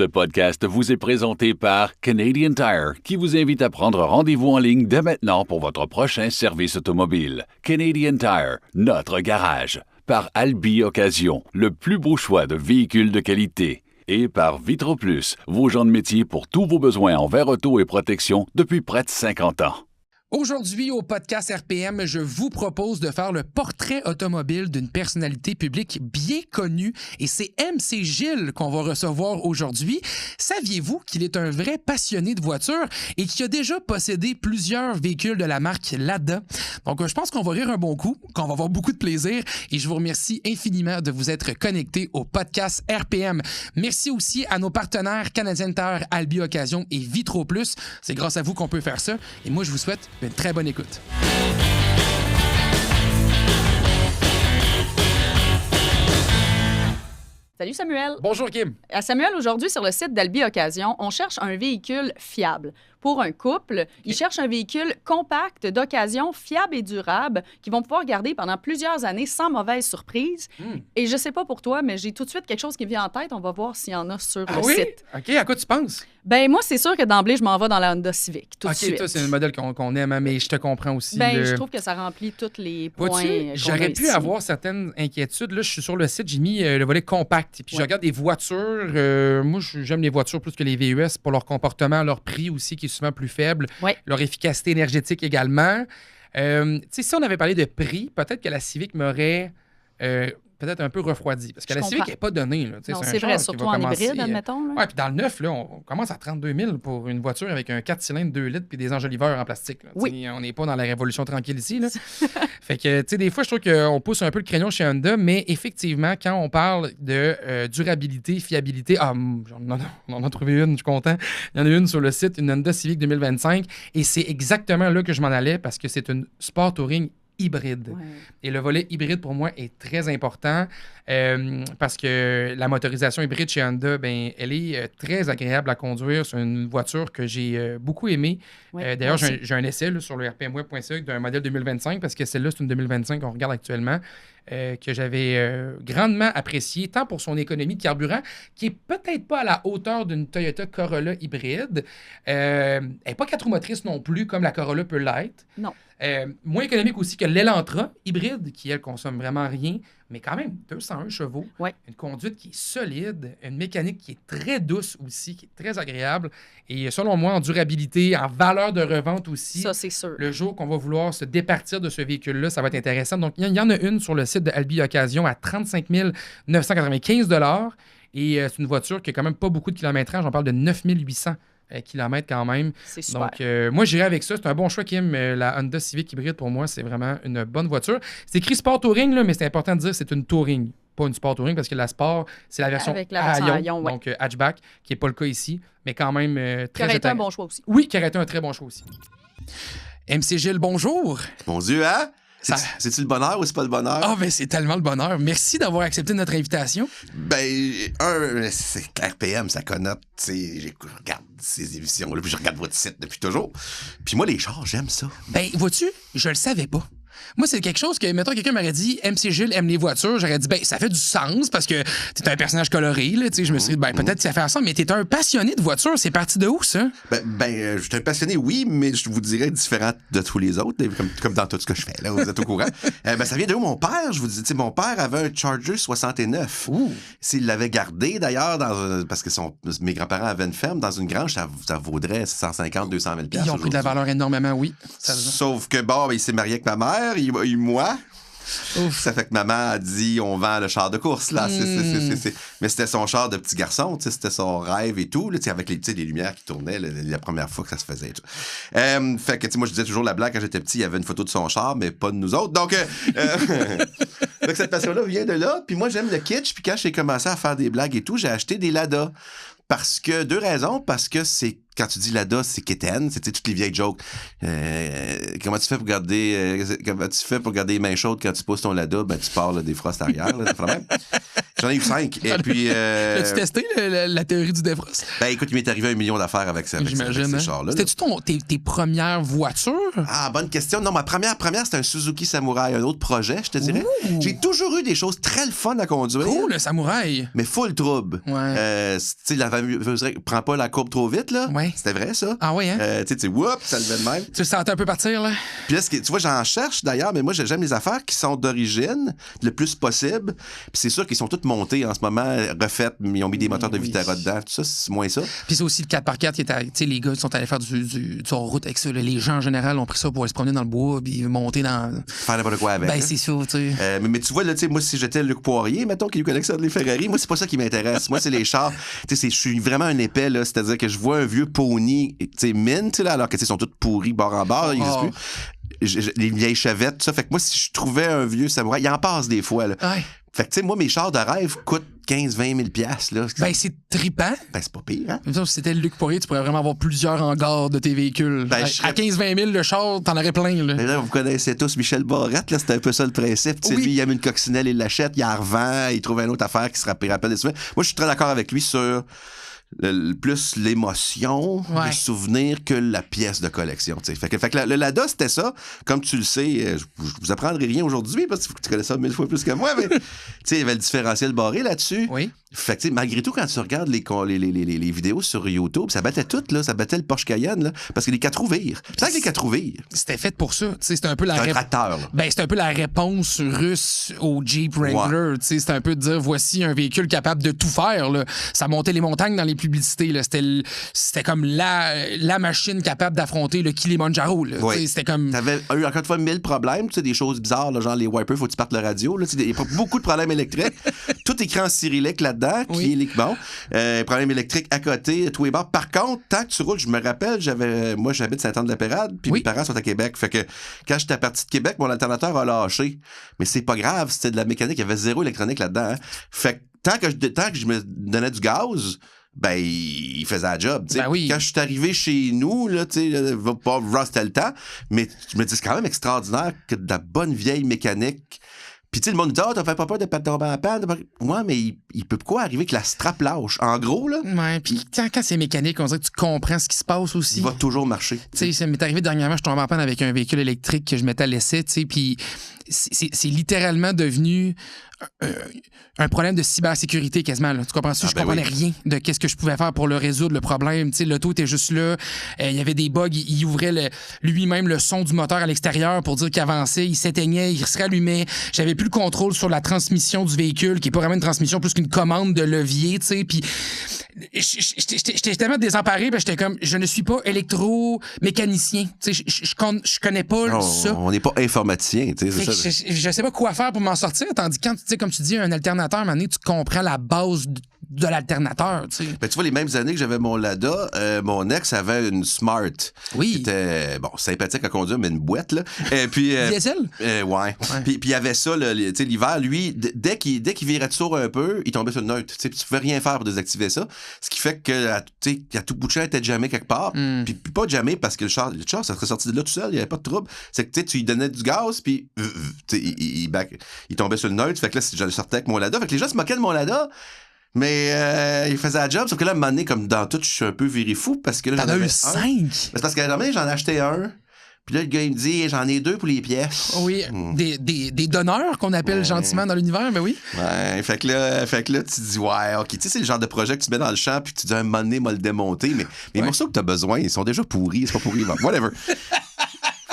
Ce podcast vous est présenté par Canadian Tire, qui vous invite à prendre rendez-vous en ligne dès maintenant pour votre prochain service automobile. Canadian Tire, notre garage. Par Albi Occasion, le plus beau choix de véhicules de qualité. Et par Vitro Plus, vos gens de métier pour tous vos besoins en verre auto et protection depuis près de 50 ans. Aujourd'hui, au podcast RPM, je vous propose de faire le portrait automobile d'une personnalité publique bien connue et c'est MC Gilles qu'on va recevoir aujourd'hui. Saviez-vous qu'il est un vrai passionné de voitures et qu'il a déjà possédé plusieurs véhicules de la marque Lada? Donc, je pense qu'on va rire un bon coup, qu'on va avoir beaucoup de plaisir et je vous remercie infiniment de vous être connectés au podcast RPM. Merci aussi à nos partenaires Canadian Tire, Albi Occasion et Vitro Plus. C'est grâce à vous qu'on peut faire ça et moi, je vous souhaite une très bonne écoute. Salut Samuel. Bonjour Kim. Samuel, aujourd'hui sur le site d'Albi Occasion, on cherche un véhicule fiable. Pour un couple, ils cherchent un véhicule compact, d'occasion, fiable et durable, qu'ils vont pouvoir garder pendant plusieurs années sans mauvaise surprise. Et je sais pas pour toi, mais j'ai tout de suite quelque chose qui me vient en tête. On va voir s'il y en a sur le site. OK, à quoi tu penses? Ben moi, c'est sûr que d'emblée, je m'en vais dans la Honda Civic, tout de suite. OK, toi, c'est un modèle qu'on aime, hein, mais je te comprends aussi. Je trouve que ça remplit tous les points. J'aurais pu avoir certaines inquiétudes. Là, je suis sur le site, j'ai mis le volet compact. Et puis, je regarde des voitures. Moi, j'aime les voitures plus que les VUS pour leur comportement, leur prix aussi, qui est souvent plus faible. Leur efficacité énergétique également. Si on avait parlé de prix, peut-être que la Civic m'aurait peut-être un peu refroidi. Parce que la Civic n'est pas donnée. Là. Non, c'est vrai, surtout en hybride, admettons. Oui, puis dans le neuf, là, on commence à 32 000 pour une voiture avec un 4 cylindres 2 litres puis des enjoliveurs en plastique. Là. Oui. On n'est pas dans la révolution tranquille ici. Là. Fait que, tu sais, des fois, je trouve qu'on pousse un peu le crayon chez Honda, mais effectivement, quand on parle de durabilité, fiabilité, on en a trouvé une, je suis content. Il y en a une sur le site, une Honda Civic 2025, et c'est exactement là que je m'en allais parce que c'est une Sport Touring hybride. Ouais. Et le volet hybride, pour moi, est très important parce que la motorisation hybride chez Honda, elle est très agréable à conduire. C'est une voiture que j'ai beaucoup aimée. Ouais, d'ailleurs, j'ai un essai là, sur le rpmweb.ca d'un modèle 2025 parce que celle-là, c'est une 2025 qu'on regarde actuellement. Que j'avais grandement apprécié, tant pour son économie de carburant, qui est peut-être pas à la hauteur d'une Toyota Corolla hybride. Elle n'est pas 4 roues motrices non plus, comme la Corolla peut l'être. Non. Moins économique aussi que l'Elantra hybride, qui, elle, consomme vraiment rien, mais quand même 201 chevaux. Ouais. Une conduite qui est solide, une mécanique qui est très douce aussi, qui est très agréable. Et selon moi, en durabilité, en valeur de revente aussi. Ça, c'est sûr. Le jour qu'on va vouloir se départir de ce véhicule-là, ça va être intéressant. Donc, il y en a une sur le site de Albi Occasion à 35 995 $. Et c'est une voiture qui a quand même pas beaucoup de kilométrage. On parle de 9 800 kilomètres quand même. C'est super. Donc, moi, j'irai avec ça. C'est un bon choix, Kim. La Honda Civic hybride, pour moi, c'est vraiment une bonne voiture. C'est écrit Sport Touring, là, mais c'est important de dire que c'est une Touring, pas une Sport Touring, parce que la Sport, c'est la version Aion, donc hatchback, qui n'est pas le cas ici, mais quand même très... Qui aurait été un bon choix aussi. Oui, qui aurait été un très bon choix aussi. MC Gilles, bonjour. Mon Dieu, hein? C'est-tu le bonheur ou c'est pas le bonheur? Ah, ben c'est tellement le bonheur. Merci d'avoir accepté notre invitation. C'est RPM, ça connote, je regarde ces émissions-là, puis je regarde votre site depuis toujours. Puis moi, les chars, j'aime ça. Ben, vois-tu, je le savais pas. Moi, c'est quelque chose que, mettons, quelqu'un m'aurait dit MC Gilles aime les voitures. J'aurais dit, ça fait du sens parce que t'es un personnage coloré, là. Je me suis dit, peut-être que ça fait ensemble, mais t'es un passionné de voitures. C'est parti de où, ça? Je suis un passionné, oui, mais je vous dirais différent de tous les autres, comme dans tout ce que je fais, là. Vous êtes au courant. Ça vient de où, mon père? Je vous dis, mon père avait un Charger 69. Ouh. S'il l'avait gardé, d'ailleurs, parce que mes grands-parents avaient une ferme dans une grange, ça vaudrait 150, 200 000 $. Ils ont pris de la valeur énormément, oui. Sauf que, il s'est marié avec ma mère. Moi. Ouf. Ça fait que maman a dit on vend le char de course là. Mais c'était son char de petit garçon, c'était son rêve et tout, là, avec les lumières qui tournaient la première fois que ça se faisait. Fait que moi je disais toujours la blague quand j'étais petit, il y avait une photo de son char, mais pas de nous autres. Donc cette passion-là vient de là. Puis moi j'aime le kitsch. Puis quand j'ai commencé à faire des blagues et tout, j'ai acheté des Lada. Deux raisons. Parce que c'est quand tu dis Lada, c'est quétaine, c'est toutes les vieilles jokes. Comment tu fais pour garder les mains chaudes quand tu poses ton Lada? Ben, tu pars là, des frostes arrière. Là, j'en ai eu 5. Et puis. As-tu testé la théorie du défrost? Ben, écoute, il m'est arrivé 1 million d'affaires avec ces chars-là. C'était-tu tes premières voitures? Ah, bonne question. Non, ma première, c'était un Suzuki Samurai, un autre projet, je te dirais. Ouh. J'ai toujours eu des choses très le fun à conduire. Cool, le Samouraï. Mais full trouble. Ouais. Tu sais, prends pas la courbe trop vite, là. Ouais. C'était vrai, ça. Ah oui, hein? Tu sais, whoop, ça levait de même. Tu le sentais un peu partir, là? Puis là, tu vois, j'en cherche d'ailleurs, mais moi, j'aime les affaires qui sont d'origine, le plus possible. Puis c'est sûr qu'ils sont toutes montées en ce moment, refaites, ils ont mis des moteurs de Vitara dedans, tout ça, c'est moins ça. Puis c'est aussi le 4x4 qui était. Tu sais, les gars, ils sont allés faire du route avec ça. Là. Les gens, en général, ont pris ça pour aller se promener dans le bois, puis monter dans. Faire n'importe quoi avec. Ben, c'est ça, tu sais. Mais tu vois, là, tu sais, moi, si j'étais Luc Poirier, mettons, qui lui collectionne les Ferrari, moi, c'est pas ça qui m'intéresse. Moi, c'est les chars. Tu sais, je suis vraiment un épais, là. C'est-à-dire que je vois un vieux pony, tu sais, mint, là, alors que, tu sais, ils sont tous pourris bord en bord, ils existent plus. Les vieilles chevettes, tout ça. Fait que moi, si je trouvais un vieux samouraï, il en passe des fois, là. Ouais. Fait que, tu sais, moi, mes chars de rêve coûtent 15-20 000 $, là. Ben, c'est trippant. Ben, c'est pas pire, hein? Même si c'était le Luc Poirier, tu pourrais vraiment avoir plusieurs hangars de tes véhicules. Ben, à 15-20 000 le char, t'en aurais plein, là. Mais là, vous connaissez tous Michel Barrette, là, c'était un peu ça le principe. Tu sais, lui, il aime une coccinelle, il l'achète, il la revend, il trouve une autre affaire qui se rappelle des souvenirs. Moi, je suis très d'accord avec lui sur plus l'émotion, le souvenir que la pièce de collection. T'sais. Fait que le Lada, c'était ça. Comme tu le sais, je vous apprendrai rien aujourd'hui parce que tu connais ça 1000 fois plus que moi, mais il y avait le différentiel barré là-dessus. Oui. Fait que malgré tout, quand tu regardes les vidéos sur YouTube, ça battait tout, là. Ça battait le Porsche Cayenne, là, parce que les 4 roues virent. C'est vrai que les 4 roues virent. C'était fait pour ça. C'était un peu la tracteur, là. Ben, c'était un peu la réponse russe au Jeep Wrangler. C'était un peu de dire voici un véhicule capable de tout faire. Là. Ça montait les montagnes dans les publicités. Là. C'était comme la machine capable d'affronter le Kilimanjaro. Là. Oui. C'était comme. T'avais eu encore une fois 1000 problèmes, des choses bizarres, là, genre les wipers, faut que tu partes le radio. Il y a beaucoup de problèmes électriques. Tout écrit en cyrillique là-dedans, qui est bon. Problème électrique à côté, tous les bords. Par contre, tant que tu roules, je me rappelle, moi j'habite Saint-Anne-de-la-Pérade, puis mes parents sont à Québec. Fait que quand j'étais parti de Québec, mon alternateur a lâché. Mais c'est pas grave, c'était de la mécanique, il y avait zéro électronique là-dedans. Hein. Fait que tant que je me donnais du gaz, ben, il faisait la job. Ben oui. Quand je suis arrivé chez nous, là, tu sais, pas c'était le temps, mais je me dis, c'est quand même extraordinaire que de la bonne vieille mécanique. Puis, tu sais, le monde dit, t'as fait pas peur de pas tomber en panne? Ouais, mais il peut quoi arriver que la strap lâche? En gros, là. Ouais, puis quand c'est mécanique, on dirait que tu comprends ce qui se passe aussi. Il va toujours marcher. Tu sais, ça m'est arrivé dernièrement, je tombais en panne avec un véhicule électrique que je mettais à l'essai, tu sais, puis c'est littéralement devenu un problème de cybersécurité quasiment. Là. Tu comprends-tu? Je comprenais rien de qu'est-ce que je pouvais faire pour le résoudre, le problème. Tu sais, l'auto était juste là. Il y avait des bugs. Il ouvrait lui-même le son du moteur à l'extérieur pour dire qu'il avançait. Il s'éteignait, il se rallumait. J'avais plus le contrôle sur la transmission du véhicule, qui est pas vraiment une transmission, plus qu'une commande de levier. Tu sais, puis j'étais tellement désemparé, j'étais comme, je ne suis pas électromécanicien. Tu sais, je connais pas ça. On n'est pas informaticien. Tu sais, je sais pas quoi faire pour m'en sortir, tandis que quand, tu sais, comme tu dis, un alternateur, à un moment donné, tu comprends la base de l'alternateur, tu sais. Ben, tu vois, les mêmes années que j'avais mon Lada, mon ex avait une Smart. Oui. Qui était, sympathique à conduire, mais une boîte, là. Et puis... diesel? Ouais. Puis il y avait ça, tu sais, l'hiver, lui, dès qu'il virait de sourd un peu, il tombait sur le neutre. Tu sais, tu pouvais rien faire pour désactiver ça. Ce qui fait que, tu sais, à tout bout de champ, il était jamais quelque part. Puis pas jamais parce que le char, ça serait sorti de là tout seul, il n'y avait pas de trouble. C'est que, tu sais, tu lui donnais du gaz, puis il tombait sur le neutre. Fait que là, je le sortais avec mon Lada. Fait que les gens se moquaient de mon Lada. Mais il faisait la job, sauf que là, à un moment donné, comme dans tout, je suis un peu viré fou parce que là, t'en as eu 5? C'est parce qu'à un moment donné, j'en ai acheté un. Puis là, le gars, il me dit, j'en ai 2 pour les pièces. Oui, des donneurs qu'on appelle gentiment dans l'univers, mais oui. Ouais, fait que là, tu te dis, ouais, OK. Tu sais, c'est le genre de projet que tu mets dans le champ puis que tu dis, un moment donné, m'a le démonter. Mais les morceaux que t'as besoin, ils sont déjà pourris. C'est pas pourri, whatever.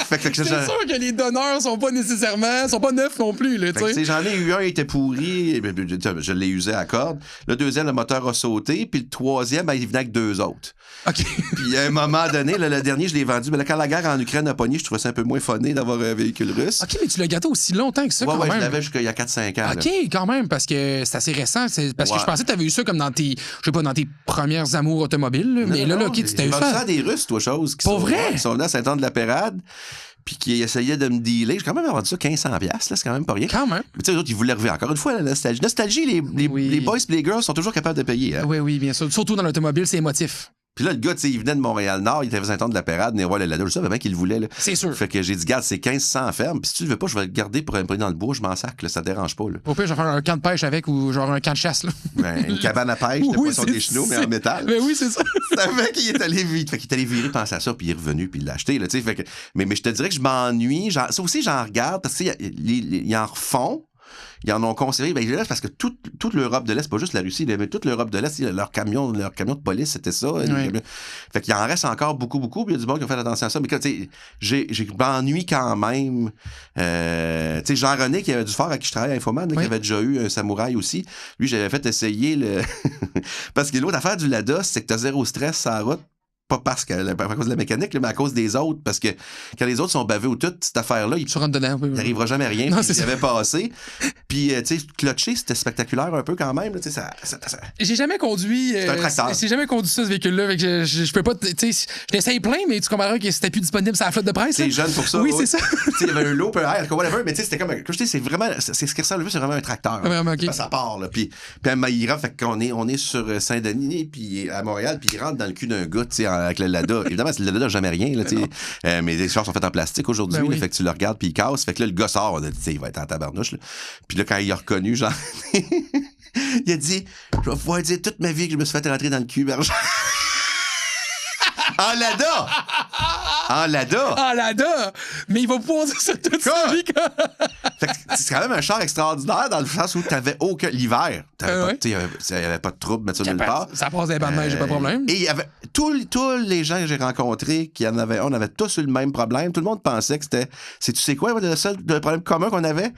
C'est sûr que les donneurs sont pas neufs non plus. Là, j'en ai eu un, il était pourri, je l'ai usé à corde. Le deuxième, le moteur a sauté, puis le troisième, il venait avec 2 autres. OK. Puis à un moment donné, le dernier, je l'ai vendu. Mais là, quand la guerre en Ukraine a pogné, je trouvais ça un peu moins funné d'avoir un véhicule russe. OK, mais tu l'as gâté aussi longtemps que ça, quand même. Ouais, je l'avais jusqu'il y a 4-5 ans. OK, là. Quand même, parce que c'est assez récent. Parce que je pensais que tu avais eu ça comme dans tes premières amours automobiles. Là. Mais là, OK, tu t'as eu ça. Des Russes, toi, choses. Pas vrai? Qui sont là à Saint-Anne-de-la-Pérade. Puis qui essayait de me dealer. J'ai quand même vendu ça 1500$, là, c'est quand même pas rien. Quand même. Mais tu sais, les autres, ils voulaient relever encore une fois la nostalgie. Nostalgie, les boys et les girls sont toujours capables de payer. Hein? Oui, bien sûr. Surtout dans l'automobile, c'est émotif. Puis là, le gars, tu sais, il venait de Montréal-Nord, il était dans un temps de la parade, venir voir le Lada. Je savais bien qu'il le voulait, là. C'est sûr. Fait que j'ai dit, garde, c'est 1500 ferme. Puis si tu le veux pas, je vais le garder pour un peu dans le bois, je m'en sac, là, ça te dérange pas, là. Au pire, je vais faire un camp de pêche avec ou genre un camp de chasse, là. Ben, une cabane à pêche, de poisson des chenaux, mais en métal. Mais oui, c'est ça. Ça fait qu'il est allé vite. Fait qu'il est allé virer, penser à ça, puis il est revenu, puis il l'a acheté, là, tu sais. Fait que, mais je te dirais que je m'ennuie. Ça aussi, j'en regarde, parce que, ils en refont. Ils en ont conservé. Ben, parce que toute l'Europe de l'Est, pas juste la Russie, mais toute l'Europe de l'Est, leur camion de police, c'était ça. Fait qu'il en reste encore beaucoup, beaucoup. Puis il y a du monde qui a fait attention à ça. Mais je m'ennuie quand même. Tu sais, Jean-René, qui avait du fort à qui je travaille à Infoman, qui avait déjà eu un samouraï aussi. Lui, j'avais fait essayer le. Parce que l'autre affaire du Lada, c'est que t'as zéro stress sur la route. Pas parce que à cause de la mécanique, mais à cause des autres. Parce que quand les autres sont bavés ou toute cette affaire-là, il n'arrivera jamais à rien. Il y avait passé. Puis, tu sais, clutcher, c'était spectaculaire un peu quand même. Tu sais, ça... J'ai jamais conduit. C'est un tracteur. J'ai jamais conduit ça, ce véhicule-là. Avec, je peux pas. Tu sais, je l'essaye plein, mais tu comprendras que c'était plus disponible sur la flotte de presse. C'est jeune pour ça. Oui, c'est ça. Tu sais, il y avait un low, un air, whatever. Mais tu sais, c'était comme. Comme je dis, c'est vraiment. C'est ce qui ressemble le plus, c'est vraiment un tracteur. Vraiment, OK. Ça part, là. Puis à Maïra, fait qu'on est sur Saint-Denis, puis à Montréal, puis il rentre dans le cul d'un gars, tu sais, avec le Lada. Évidemment, le Lada n'a jamais rien, là, tu sais. Mais les chars sont faits en plastique aujourd'hui, oui. fait que tu le regardes, puis il casse. Fait que là, le gars sort, tu sais, il va être en tabarnouche, là. Puis là, quand il a reconnu, genre, il a dit, je vais pouvoir dire toute ma vie que je me suis fait rentrer dans le cul, Berger. En Lada! En Lada! En Lada! Mais il va pouvoir dire ça toute sa vie. Fait que c'est quand même un char extraordinaire dans le sens où t'avais aucun... L'hiver, il n'y avait pas de trouble de mettre ça nulle part. Ça passe des bancs de neige, j'ai pas de problème. Et il y avait... Tous les gens que j'ai rencontrés, on avait tous eu le même problème. Tout le monde pensait que c'était... Tu sais quoi, le problème commun qu'on avait?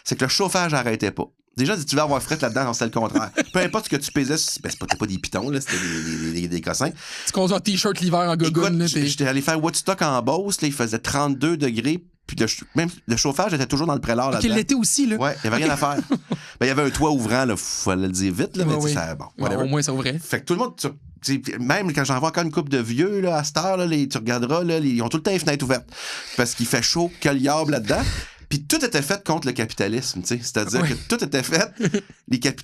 C'est que le chauffage n'arrêtait pas. Déjà, si tu vas avoir fret là-dedans, c'était le contraire. Peu importe ce que tu pesais, c'était pas des pitons, là, c'était des cossins. Tu conduis en t-shirt l'hiver en gogoune. J'étais allé faire Woodstock en Beauce, là, il faisait 32 degrés, puis même le chauffage était toujours dans le prélat là-dedans. Il l'était aussi, là. Ouais, il n'y avait rien à faire. Il y avait un toit ouvrant, il fallait le dire vite, là, mais ça, bon, au moins, ça ouvrait. Fait que tout le monde... Même quand j'en vois encore une couple de vieux, là, à cette heure, là, tu regarderas, là, ils ont tout le temps les fenêtres ouvertes. Parce qu'il fait chaud que le diable là-dedans. Puis tout était fait contre le capitalisme, tu sais. C'est-à-dire que tout était fait.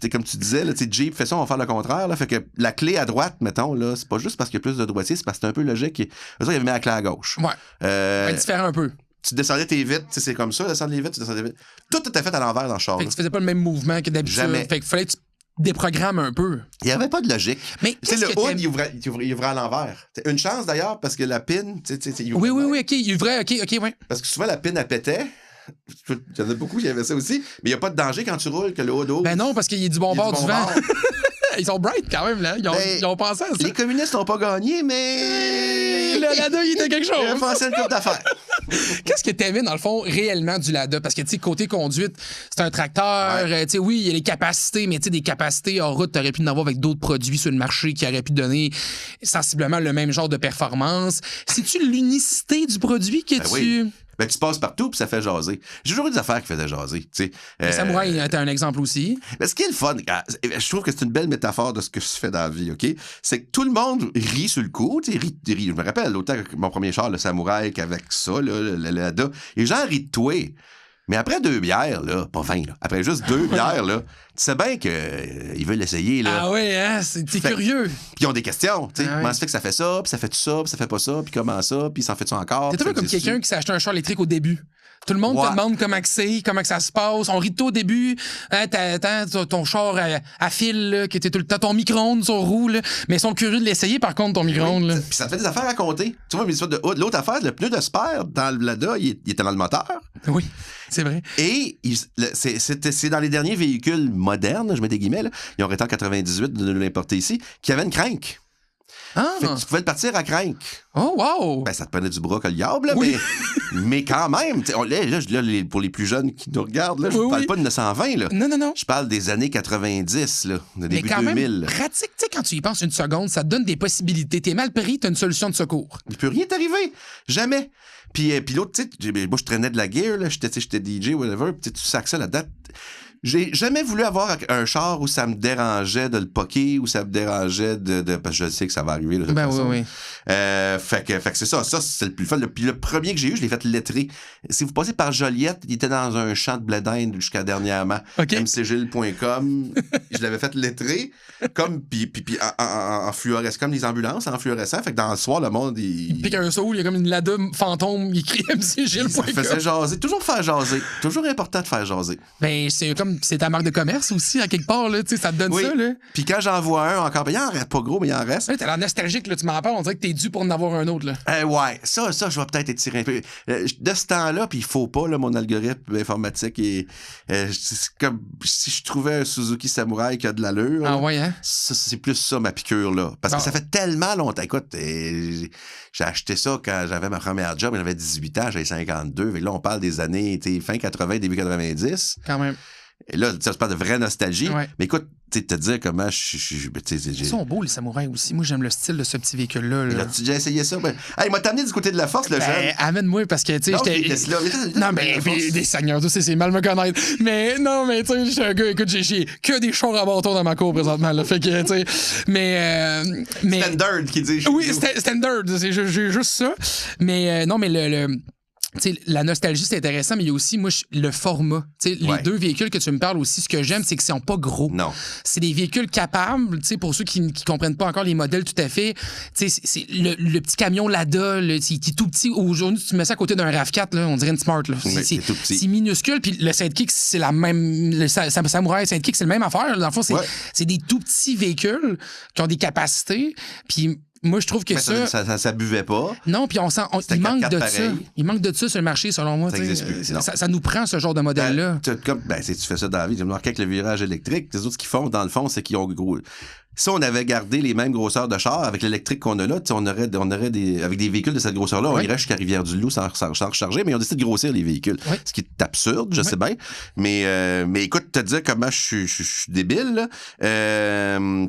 Comme tu disais, là, Jeep fait ça, on va faire le contraire. Là, fait que la clé à droite, mettons, là, c'est pas juste parce qu'il y a plus de droitiers, c'est parce que c'est un peu logique. Eux autres, ils avaient mis la clé à gauche. Ouais. Différent un peu. Tu descendais tes vitres, c'est comme ça, descendre les vitres, tu descendais vite. Tout était fait à l'envers dans le char. Fait que tu faisais pas le même mouvement que d'habitude. Jamais. Fait que fallait que tu déprogrammes un peu. Il n'y avait pas de logique. Mais le hood, il ouvrait à l'envers. Une chance d'ailleurs, parce que la pine, il ouvrait. Oui, OK, il ouvrait, OK, ouais. Parce que souvent, la pine, elle pétait. Il y en a beaucoup qui avaient ça aussi. Mais il n'y a pas de danger quand tu roules que le hood ouvre. Ben non, parce qu'il y a du bon bord du vent. Ils sont bright quand même, là. Ils ont pensé à ça. Les communistes n'ont pas gagné, mais. Le Lada, il était quelque chose. Il a pensé une couple d'affaires. Qu'est-ce que t'aimais, dans le fond, réellement du Lada? Parce que, tu sais, côté conduite, c'est un tracteur. Tu sais, oui, il y a les capacités, mais tu sais, des capacités hors route, t'aurais pu en avoir avec d'autres produits sur le marché qui auraient pu donner sensiblement le même genre de performance. C'est-tu l'unicité du produit que Oui. Ben, tu passes partout, puis ça fait jaser. J'ai toujours eu des affaires qui faisaient jaser, tu sais. Le samouraï, t'as un exemple aussi. Mais ce qui est le fun, je trouve que c'est une belle métaphore de ce que je fais dans la vie, OK? C'est que tout le monde rit sur le coup, tu sais, rit. Je me rappelle, autant que mon premier char, le samouraï, qu'avec ça, là, le Lada, les gens rient de toi. Mais après 2 bières, là, pas 20, là, après juste 2 bières, là, tu sais bien qu'ils veulent l'essayer, là. Ah ouais, hein? T'es curieux. Puis ils ont des questions, tu sais. Comment ça fait que ça fait ça, puis ça fait tout ça, puis ça fait pas ça, puis comment ça, puis s'en fait ça encore. T'es un peu comme quelqu'un qui s'est acheté un char électrique au début. Tout le monde te demande comment c'est, comment que ça se passe. On rit de toi au début. Hein, t'as ton char à fil, là, qui était tout le temps ton micro-ondes sur roue, là. Mais ils sont curieux de l'essayer, par contre, ton micro-ondes. Là. Puis ça te fait des affaires à compter. Tu vois, mais l'autre affaire, le pneu de spare dans le Lada, il était dans le moteur. Oui, c'est vrai. Et c'est dans les derniers véhicules modernes, je mets des guillemets, là, ils ont arrêté en 98 de nous l'importer ici, qui avaient une crank. Ah. Fait que tu pouvais le partir à crank. Oh, wow! Ben, ça te prenait du bras que le diable, là, oui. mais quand même, là, pour les plus jeunes qui nous regardent, là, je ne parle pas de 920, là. Non. Je parle des années 90, là, de début 2000. Mais quand même, pratique, tu sais, quand tu y penses une seconde, ça te donne des possibilités. T'es mal pris, t'as une solution de secours. Il peut rien t'arriver. Jamais. Puis l'autre, tu sais, moi, je traînais de la gear, là, j'étais DJ, whatever, puis tu sacs ça là-dedans. J'ai jamais voulu avoir un char où ça me dérangeait de le poker, où ça me dérangeait de parce que je sais que ça va arriver. De toute façon. Oui. Fait que c'est ça. Ça, c'est le plus fun. Puis le premier que j'ai eu, je l'ai fait lettrer. Si vous passez par Joliette, il était dans un champ de blé d'Inde jusqu'à dernièrement. mcgilles.com. Je l'avais fait lettrer. Puis en fluorescent, comme les ambulances, en fluorescent. Fait que dans le soir, le monde, il pique un saut, il y a comme une Lada fantôme, il écrit mcgilles.com. Ça faisait jaser. Toujours faire jaser. Toujours important de faire jaser. Ben, c'est ta marque de commerce aussi, à quelque part, là. Tu sais, ça te donne ça, là. Puis quand j'en vois un encore, il en reste pas gros, mais il en reste. Ouais, t'as l'air nostalgique, là. Tu m'en parles, on dirait que t'es dû pour en avoir un autre, là. Ouais. Ça, je vais peut-être étirer un peu. De ce temps-là, puis il faut pas, là, mon algorithme informatique. C'est comme si je trouvais un Suzuki Samurai qui a de l'allure. Ah, ouais, hein? C'est plus ça, ma piqûre, là. Parce que ça fait tellement longtemps. Écoute, j'ai acheté ça quand j'avais ma première job, j'avais 18 ans, j'avais 52. Et là, on parle des années fin 80, début 90. Quand même. Et là, ça se parle de vraie nostalgie. Ouais. Mais écoute, te dire comment Ils sont beaux, les samouraïs aussi. Moi, j'aime le style de ce petit véhicule-là. Là. As-tu déjà essayé ça? Hey, il m'a t'amené du côté de la force, le jeune. Amène-moi, parce que, tu sais, j'étais. Non, mais des seigneurs, c'est mal me connaître. Mais non, mais tu sais, je suis un gars, écoute, j'ai que des chars à bâton dans ma cour présentement, là. Fait que, tu sais. Mais. Standard qui dit. Oui, standard. J'ai juste ça. Mais non, mais t'sais, la nostalgie, c'est intéressant, mais il y a aussi, moi, le format. Les deux véhicules que tu me parles aussi, ce que j'aime, c'est qu'ils sont pas gros. Non. C'est des véhicules capables, pour ceux qui comprennent pas encore les modèles tout à fait. C'est le petit camion Lada, qui est tout petit. Aujourd'hui, tu mets ça à côté d'un RAV4, là, on dirait une Smart. Là. C'est tout petit. C'est minuscule, puis le Sidekick, c'est la même. Le Samurai Sidekick, c'est la même affaire. Dans le fond, c'est des tout petits véhicules qui ont des capacités, puis moi, je trouve que ça buvait pas. Non, puis il manque de ça. Il manque de ça sur le marché, selon moi. Ça nous prend, ce genre de modèle-là. Si tu fais ça dans la vie, j'ai remarqué avec le virage électrique, les autres, ce qu'ils font, dans le fond, c'est qu'ils ont gros. Si on avait gardé les mêmes grosseurs de char avec l'électrique qu'on a là, on aurait avec des véhicules de cette grosseur-là, on irait jusqu'à Rivière-du-Loup sans recharger, mais ils ont décidé de grossir les véhicules. Oui. Ce qui est absurde, je sais bien. Mais écoute, te dire comment je suis débile, là.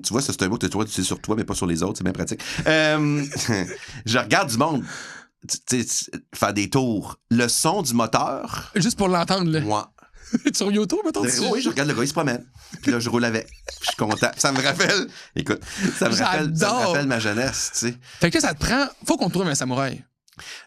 Tu vois, ça, c'est un mot que tu sais sur toi, mais pas sur les autres, c'est bien pratique. Je regarde du monde faire des tours. Le son du moteur. Juste pour l'entendre, là. Moi. Sur YouTube, mettons. Oui, je regarde le gars, il se promène. Puis là, je roule avec. Je suis content. Ça me rappelle. Écoute, ça me rappelle ma jeunesse, tu sais. Fait que là, ça te prend. Faut qu'on trouve un samouraï.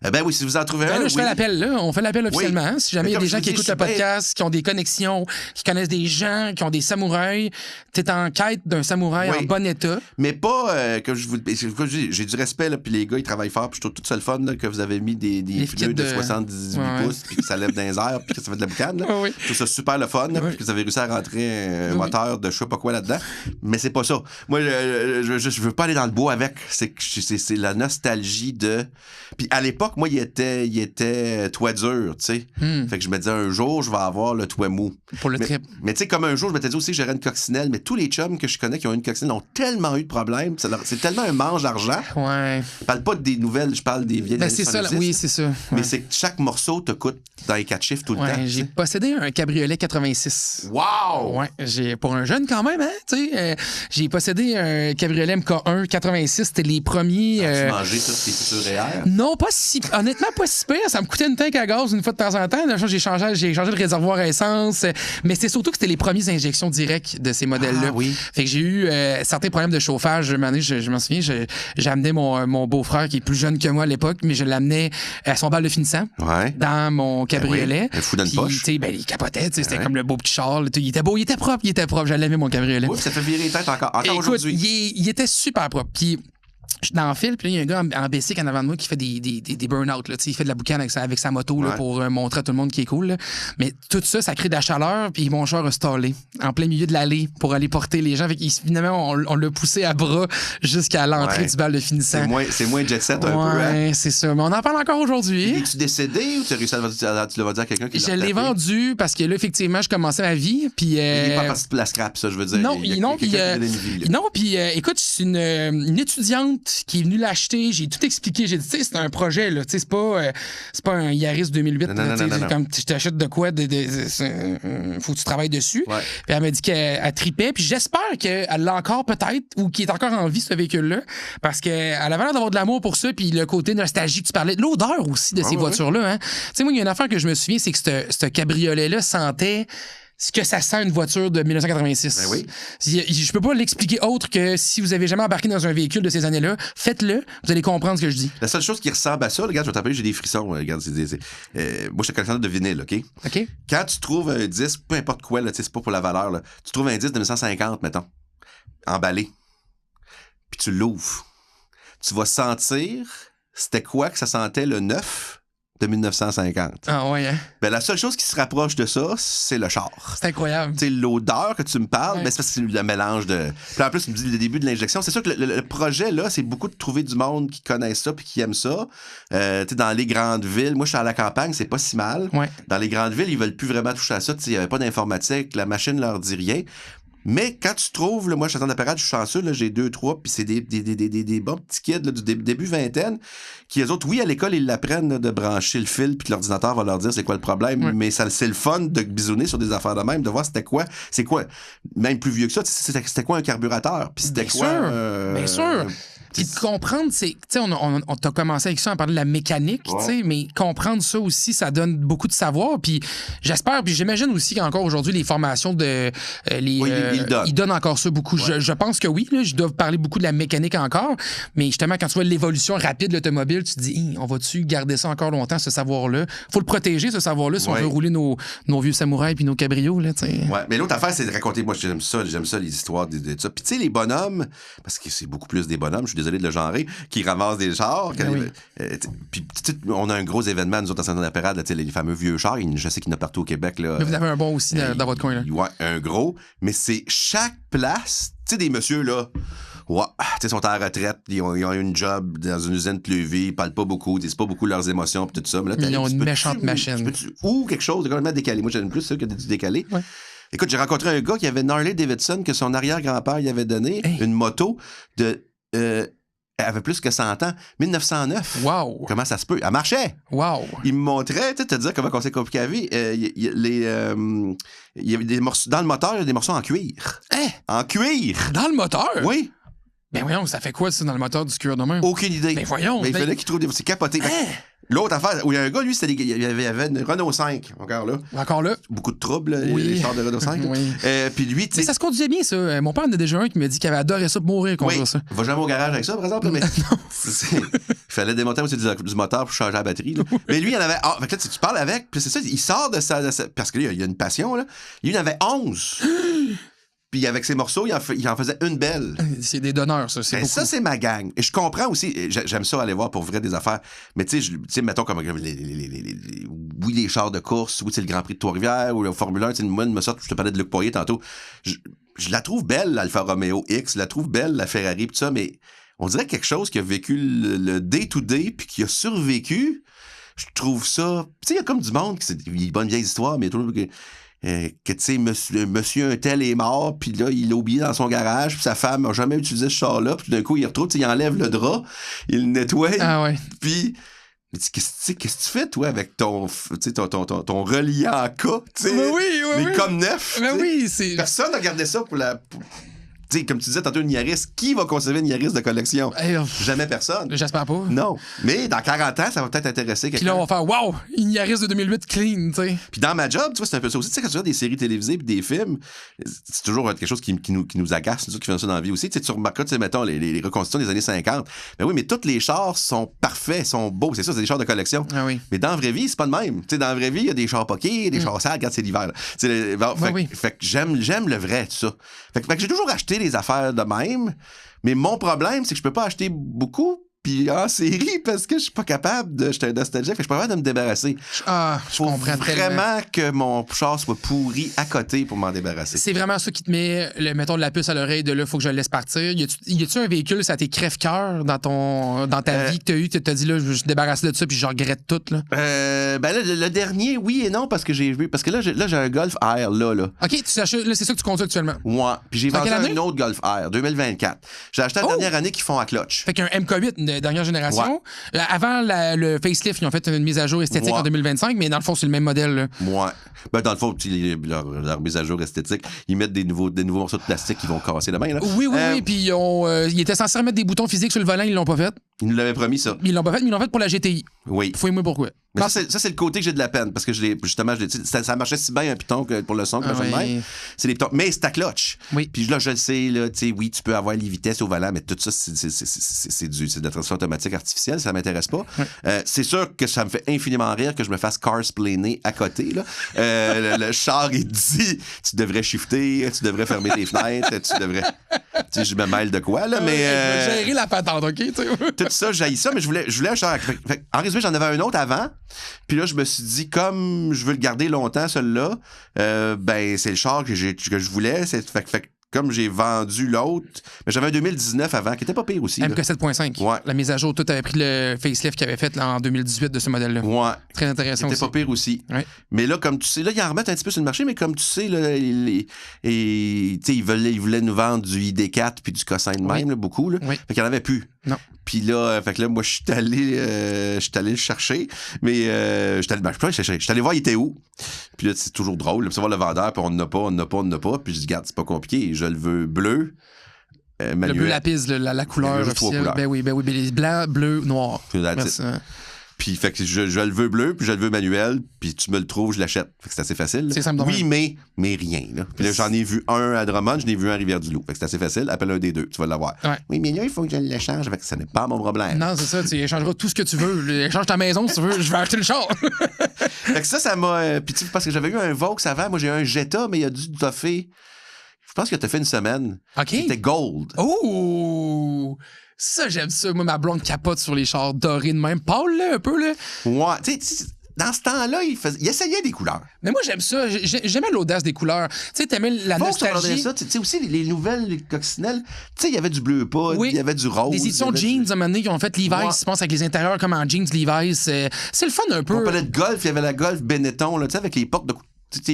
Ben oui, si vous en trouvez un. Là, je fais l'appel, là. On fait l'appel officiellement. Hein? Si jamais il y a des gens qui écoutent le podcast, qui ont des connexions, qui connaissent des gens, qui ont des samouraïs, t'es en quête d'un samouraï en bon état. Mais pas, comme j'ai du respect, là, puis les gars, ils travaillent fort, puis je trouve tout ça le fun, là, que vous avez mis des pneus de 78 pouces, puis que ça lève dans les airs, puis que ça fait de la boucane, là. Je trouve ça super le fun, puis que vous avez réussi à rentrer un moteur de je sais pas quoi là-dedans. Mais c'est pas ça. Moi, je veux pas aller dans le bois avec. C'est la nostalgie de. Puis à l'époque, moi, il était toit dur, tu sais. Fait que je me disais, un jour, je vais avoir le toit mou. Pour le trip. Mais tu sais, comme un jour, je m'étais dit aussi que j'aurais une coccinelle, mais tous les chums que je connais qui ont une coccinelle ont tellement eu de problèmes. C'est tellement un manche d'argent. Ouais. Je parle pas des nouvelles, je parle des vieilles années c'est ça, oui, c'est ça. Ouais. Mais c'est que chaque morceau te coûte dans les 4 chiffres tout le temps. J'ai possédé un cabriolet 86. Wow! Ouais, pour un jeune quand même, hein, tu sais. J'ai possédé un cabriolet MK1 86, c'était les premiers. As-tu mangé tous tes futurs REER? Non, pas si. Honnêtement, pas si pire. Ça me coûtait une tank à gaz une fois de temps en temps. J'ai changé le réservoir à essence. Mais c'est surtout que c'était les premières injections directes de ces modèles-là. Ah, oui. Fait que j'ai eu certains problèmes de chauffage. Je m'en souviens, j'ai amené mon beau-frère qui est plus jeune que moi à l'époque, mais je l'amenais à son bal de finissant dans mon cabriolet. Un fou dans une poche. Il capotait. C'était comme le beau petit char. Il était beau, il était propre. Je l'aimais, mon cabriolet. Oui, ça fait virer les têtes encore écoute, aujourd'hui. Il était super propre. Puis je suis dans le fil, puis il y a un gars en basic en avant de moi qui fait des burn-out. Il fait de la boucane avec sa moto là, pour montrer à tout le monde qu'il est cool. Là. Mais tout ça, ça crée de la chaleur, puis mon char a stallé en plein milieu de l'allée pour aller porter les gens. Finalement, on l'a poussé à bras jusqu'à l'entrée du bal de finissant. C'est moins jet set un peu. Hein? C'est ça. Mais on en parle encore aujourd'hui. Es-tu décédé ou tu as réussi à tu l'as dit à quelqu'un qui l'a Je l'ai vendu parce que là, effectivement, je commençais ma vie. Puis, il n'est pas parti de la scrap, ça, je veux dire. Non, puis écoute, c'est une étudiante qui est venue l'acheter, j'ai tout expliqué, j'ai dit, tu sais, c'est un projet, là, tu sais, c'est pas un Yaris 2008, non. Comme tu t'achètes de quoi, faut que tu travailles dessus. Ouais. Puis elle m'a dit qu'elle tripait, puis j'espère qu'elle l'a encore peut-être, ou qu'il est encore en vie, ce véhicule-là, parce qu'elle avait l'air d'avoir de l'amour pour ça, puis le côté nostalgique, tu parlais, l'odeur aussi de ces voitures-là, hein. Tu sais, moi, il y a une affaire que je me souviens, c'est que ce cabriolet-là sentait ce que ça sent une voiture de 1986. Ben oui. Je peux pas l'expliquer autre que si vous avez jamais embarqué dans un véhicule de ces années-là, faites-le, vous allez comprendre ce que je dis. La seule chose qui ressemble à ça, regarde, je vais t'appeler, j'ai des frissons. Regarde, moi, je suis collectionneur de vinyle, OK? OK? Quand tu trouves un disque, peu importe quoi, là, c'est pas pour la valeur, là, tu trouves un disque de 1950, mettons, emballé, puis tu l'ouvres. Tu vas sentir c'était quoi que ça sentait le neuf de 1950. Ah ouais, hein? Ben, la seule chose qui se rapproche de ça, c'est le char. C'est incroyable. Tu sais, l'odeur que tu me parles, Ouais. ben, c'est parce que c'est le mélange de... Puis en plus, tu me dis le début de l'injection. C'est sûr que le projet, là, c'est beaucoup de trouver du monde qui connaissent ça puis qui aime ça. Tu sais, dans les grandes villes, moi, je suis à la campagne, c'est pas si mal. Ouais. Dans les grandes villes, ils veulent plus vraiment toucher à ça. Tu sais, il n'y avait pas d'informatique, la machine leur dit rien. Mais quand tu trouves, là, moi, je suis en appareil, je suis chanceux, là, j'ai 2, 3, puis c'est des bons petits kids là, du début vingtaine, qui, eux autres, oui, à l'école, ils l'apprennent là, de brancher le fil, puis que l'ordinateur va leur dire c'est quoi le problème, Ouais. mais c'est le fun de bisouner sur des affaires de même, de voir c'est quoi, même plus vieux que ça, c'était quoi un carburateur, puis c'était Bien quoi... sûr, bien sûr. Puis de comprendre, c'est. Tu sais, on t'a commencé avec ça, on parlait de la mécanique, tu sais, mais comprendre ça aussi, ça donne beaucoup de savoir. Puis j'espère, puis j'imagine aussi qu'encore aujourd'hui, les formations de. Oui, ils donnent encore ça beaucoup. Ouais. Je pense que oui, là, je dois parler beaucoup de la mécanique encore, mais justement, quand tu vois l'évolution rapide de l'automobile, tu te dis, on va-tu garder ça encore longtemps, ce savoir-là? Faut le protéger, ce savoir-là, si on Ouais. veut rouler nos vieux samouraïs puis nos cabrios, là, tu sais. Ouais, mais l'autre affaire, c'est de raconter. Moi, j'aime ça les histoires de ça. Puis, tu sais, les bonhommes, parce que c'est beaucoup plus des bonhommes, je suis désolé de le genrer, qui ramassent des chars. Ben oui. Puis, tu sais, on a un gros événement, nous autres, en Centre d'Apparade, là, tu sais, les fameux vieux chars. Je sais qu'il y en a partout au Québec. Là, Mais vous avez un bon aussi dans votre coin, là. Ouais, un gros. Mais c'est chaque place, tu sais, des messieurs, là. Ouais, tu sais, ils sont à la retraite, ils ont une job dans une usine de levée, ils parlent pas beaucoup, ils disent pas beaucoup leurs émotions pis tout ça. Mais là, Ils ont tu une peux-tu- méchante machine. tu peux-tu- Ou quelque chose de complètement décalé. Moi, j'aime plus ça que du décalé. Ouais. Écoute, j'ai rencontré un gars qui avait une Harley Davidson que son arrière-grand-père lui avait donné, Hey. une moto de... elle avait plus que 100 ans. 1909. Wow! Comment ça se peut? Elle marchait! Wow! Il me montrait, tu sais, te dire comment on s'est compliqué la vie. Il y avait des morceaux... Dans le moteur, il y a des morceaux en cuir. Hein? En cuir! Dans le moteur? Oui! Ben voyons, ça fait quoi ça dans le moteur du cuir de main? Aucune idée. Ben voyons! Mais il ben- fallait qu'il trouve des... C'est capoté. Hein? L'autre affaire, où il y a un gars, lui, il y avait une Renault 5, encore là. Encore là? Beaucoup de troubles, là, Oui. les chars de Renault 5. Oui. Puis lui, tu Mais sais... ça se conduisait bien, ça. Mon père en a déjà un qui m'a dit qu'il avait adoré ça pour mourir conduire ça. Va jamais au garage avec ça, par exemple. Mais il fallait démonter aussi du moteur pour changer la batterie. Là. Mais lui, il en avait... fait que là, tu parles avec, puis c'est ça, il sort de sa... Parce que là, il y a une passion, là. Lui, il en avait 11. Puis avec ses morceaux, il en faisait une belle. C'est des donneurs, ça. C'est Ben, beaucoup. ça, c'est ma gang. Et je comprends aussi, j'aime ça aller voir pour vrai des affaires. Mais tu sais, mettons comme oui, les chars de course, oui, c'est le Grand Prix de Trois-Rivières, ou le Formule 1, tu sais, moi, je te parlais de Luc Poirier tantôt. Je la trouve belle, l'Alfa Romeo X, je la trouve belle, la Ferrari, pis tout ça, mais on dirait quelque chose qui a vécu le day-to-day, puis qui a survécu. Je trouve ça... Tu sais, il y a comme du monde, il y a une bonne vieille histoire, mais il y a toujours... que tu sais, monsieur un tel est mort, puis là, il l'a oublié dans son garage, puis sa femme n'a jamais utilisé ce char-là, puis d'un coup, il retrouve, il enlève le drap, il le nettoie, Ah ouais. puis... Qu'est-ce que tu fais, toi, avec ton reliant en cas, tu sais, Mais oui, oui, mais oui. comme neuf, Mais tu sais. oui, c'est... Personne n'a gardé ça pour la... Tu sais, comme tu disais tantôt, une Yaris, qui va conserver une Yaris de collection? Hey, Jamais personne. j'espère pas. Non. Mais dans 40 ans, ça va peut-être intéresser Puis là, quelqu'un. on va faire « Wow! Une Yaris de 2008 clean! » tu sais. Puis dans ma job, tu vois, c'est un peu ça aussi. Tu sais, quand tu regardes des séries télévisées puis des films, c'est toujours quelque chose qui nous agace, nous autres qui faisons ça dans la vie aussi. Tu sais, tu remarques, tu sais, mettons, les reconstitutions des années 50. Ben oui, mais tous les chars sont parfaits, sont beaux. C'est ça, c'est des chars de collection. Ah oui. Mais dans la vraie vie, c'est pas de même. Tu sais, dans la vraie vie, il y a des chars poqués, des chars sales, regarde, c'est l'hiver. Là. Tu sais, oui. fait que j'aime le vrai, tout ça. Fait que j'ai toujours acheté des affaires de même. Mais mon problème, c'est que je peux pas acheter beaucoup puis en série parce que je suis pas capable de... J'étais un nostalgique, fait que je suis pas capable de me débarrasser. Ah, je Faut comprends tellement. vraiment que mon char soit pourri à côté pour m'en débarrasser. C'est vraiment ça qui te met, mettons, de la puce à l'oreille de là, faut que je le laisse partir. Y a-tu un véhicule, ça t'est crève-cœur dans ta vie que t'as eu, que t'as dit là, je me suis débarrassé de ça puis je regrette tout, là? Ben là, le dernier, oui et non, parce que j'ai un Golf R, là. OK, là, c'est ça que tu conduis actuellement. Ouais. Puis j'ai En vendu quelle année? un autre Golf R, 2024. J'ai acheté la dernière année qu'ils font à clutch. Fait qu'un MK8 de dernière génération. Avant le facelift, ils ont fait une mise à jour esthétique Ouais. en 2025, mais dans le fond, c'est le même modèle, là. Ouais. Ben, dans le fond, leur mise à jour esthétique, ils mettent des nouveaux morceaux de plastique qui vont casser la main, là. Oui, oui, oui. Puis ils étaient censés remettre des boutons physiques sur le volant, ils l'ont pas fait. Ils nous l'avaient promis, ça. Ils l'ont pas fait, mais ils l'ont fait pour la GTI. Oui. Fouille-moi pourquoi. Mais ça, c'est le côté que j'ai de la peine, parce que ça marchait si bien un piton que pour le son que c'est les pitons. Mais c'est ta clutch. Oui. Puis là, je le sais, là, oui, tu peux avoir les vitesses au volant, mais tout ça, c'est de la transmission automatique artificielle, ça m'intéresse pas. C'est sûr que ça me fait infiniment rire que je me fasse carsplainer à côté. Là. Le char, il dit, tu devrais shifter, tu devrais fermer tes fenêtres, tu devrais... Tu sais, je me mêle de quoi, là, mais... gérer la patente, OK? Tout ça, j'haïs ça, mais je voulais un char. En résumé, j'en avais un autre avant. Puis là, je me suis dit, comme je veux le garder longtemps, celui-là, c'est le char que je voulais. Fait comme j'ai vendu l'autre, mais j'avais un 2019 avant, qui était pas pire aussi. MK 7.5. Ouais. La mise à jour, tout avait pris le facelift qu'il avait fait là, en 2018 de ce modèle-là. Ouais. Très intéressant aussi. C'était pas pire aussi. Ouais. Mais là, comme tu sais, là, ils en remettent un petit peu sur le marché, mais comme tu sais, là, ils voulaient nous vendre du ID4 puis du Cossin de même, là, beaucoup. Là. Oui. Fait qu'il n'y en avait plus. Non. Puis là, moi, je suis allé le chercher, mais je suis allé voir, il était où. Puis là, c'est toujours drôle, là, voir le vendeur, puis on n'a pas. Puis je dis, regarde, c'est pas compliqué, je le veux bleu. Le bleu lapis, la couleur officielle. Ben oui, les blancs, bleus, noirs. Merci. Puis fait que je le veux bleu, puis je le veux manuel, puis tu me le trouves, je l'achète. Fait que c'est assez facile. C'est simple. Oui, mais rien. Là. Puis là, j'en ai vu un à Drummond, j'en ai vu un à Rivière-du-Loup. Fait que c'est assez facile. Appelle un des deux, tu vas l'avoir. Ouais. Oui, mais là, il faut que je l'échange. Fait que ça n'est pas mon problème. Non, c'est ça. Tu échangeras tout ce que tu veux. Échange ta maison si tu veux. Je vais acheter le char. Fait que ça m'a... Puis parce que j'avais eu un Vaux avant. Moi, j'ai eu un Jetta, mais il a dû toffer... Je pense qu'il a toffé une semaine. OK. C'était gold. Oh! Ça, j'aime ça. Moi, ma blonde capote sur les chars dorés de même. Parle là un peu, là. Ouais. Tu sais, dans ce temps-là, il essayait des couleurs. Mais moi, j'aime ça. J'aimais l'audace des couleurs. Tu sais, t'aimais la nostalgie. Tu sais, aussi, les nouvelles coccinelles, tu sais, il y avait du bleu pas, il y avait du rose. Des éditions jeans, à un moment donné, qui ont fait Levi's, je pense, avec les intérieurs comme en jeans Levi's. C'est le fun un peu. On parlait de Golf, il y avait la Golf Benetton, tu sais, avec les portes de...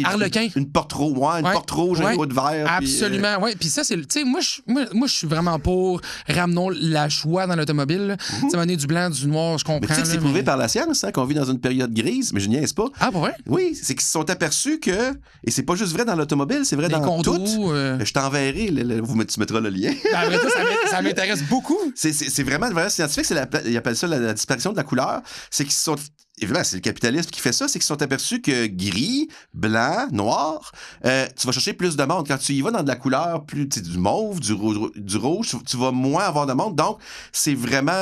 Arlequin. Une porte rouge, porte rouge, un haut de verre. Absolument, oui. Puis ça, c'est. Tu sais, moi, je suis vraiment pour ramenons la choix dans l'automobile. Tu sais, mener du blanc, du noir, je comprends. Mais tu sais que c'est prouvé par la science, hein, qu'on vit dans une période grise, mais je niaise pas. Ah, pour vrai? Oui, c'est qu'ils se sont aperçus que. Et c'est pas juste vrai dans l'automobile, c'est vrai les dans condos, tout. Je t'enverrai, tu mettras le lien. Ben, ça m'intéresse beaucoup. C'est vraiment scientifique, ils appellent ça la disparition de la couleur. C'est qu'ils se sont. Évidemment, c'est le capitalisme qui fait ça, c'est qu'ils se sont aperçus que gris, blanc, noir, tu vas chercher plus de monde. Quand tu y vas dans de la couleur, plus du mauve, du rouge, tu vas moins avoir de monde. Donc, c'est vraiment...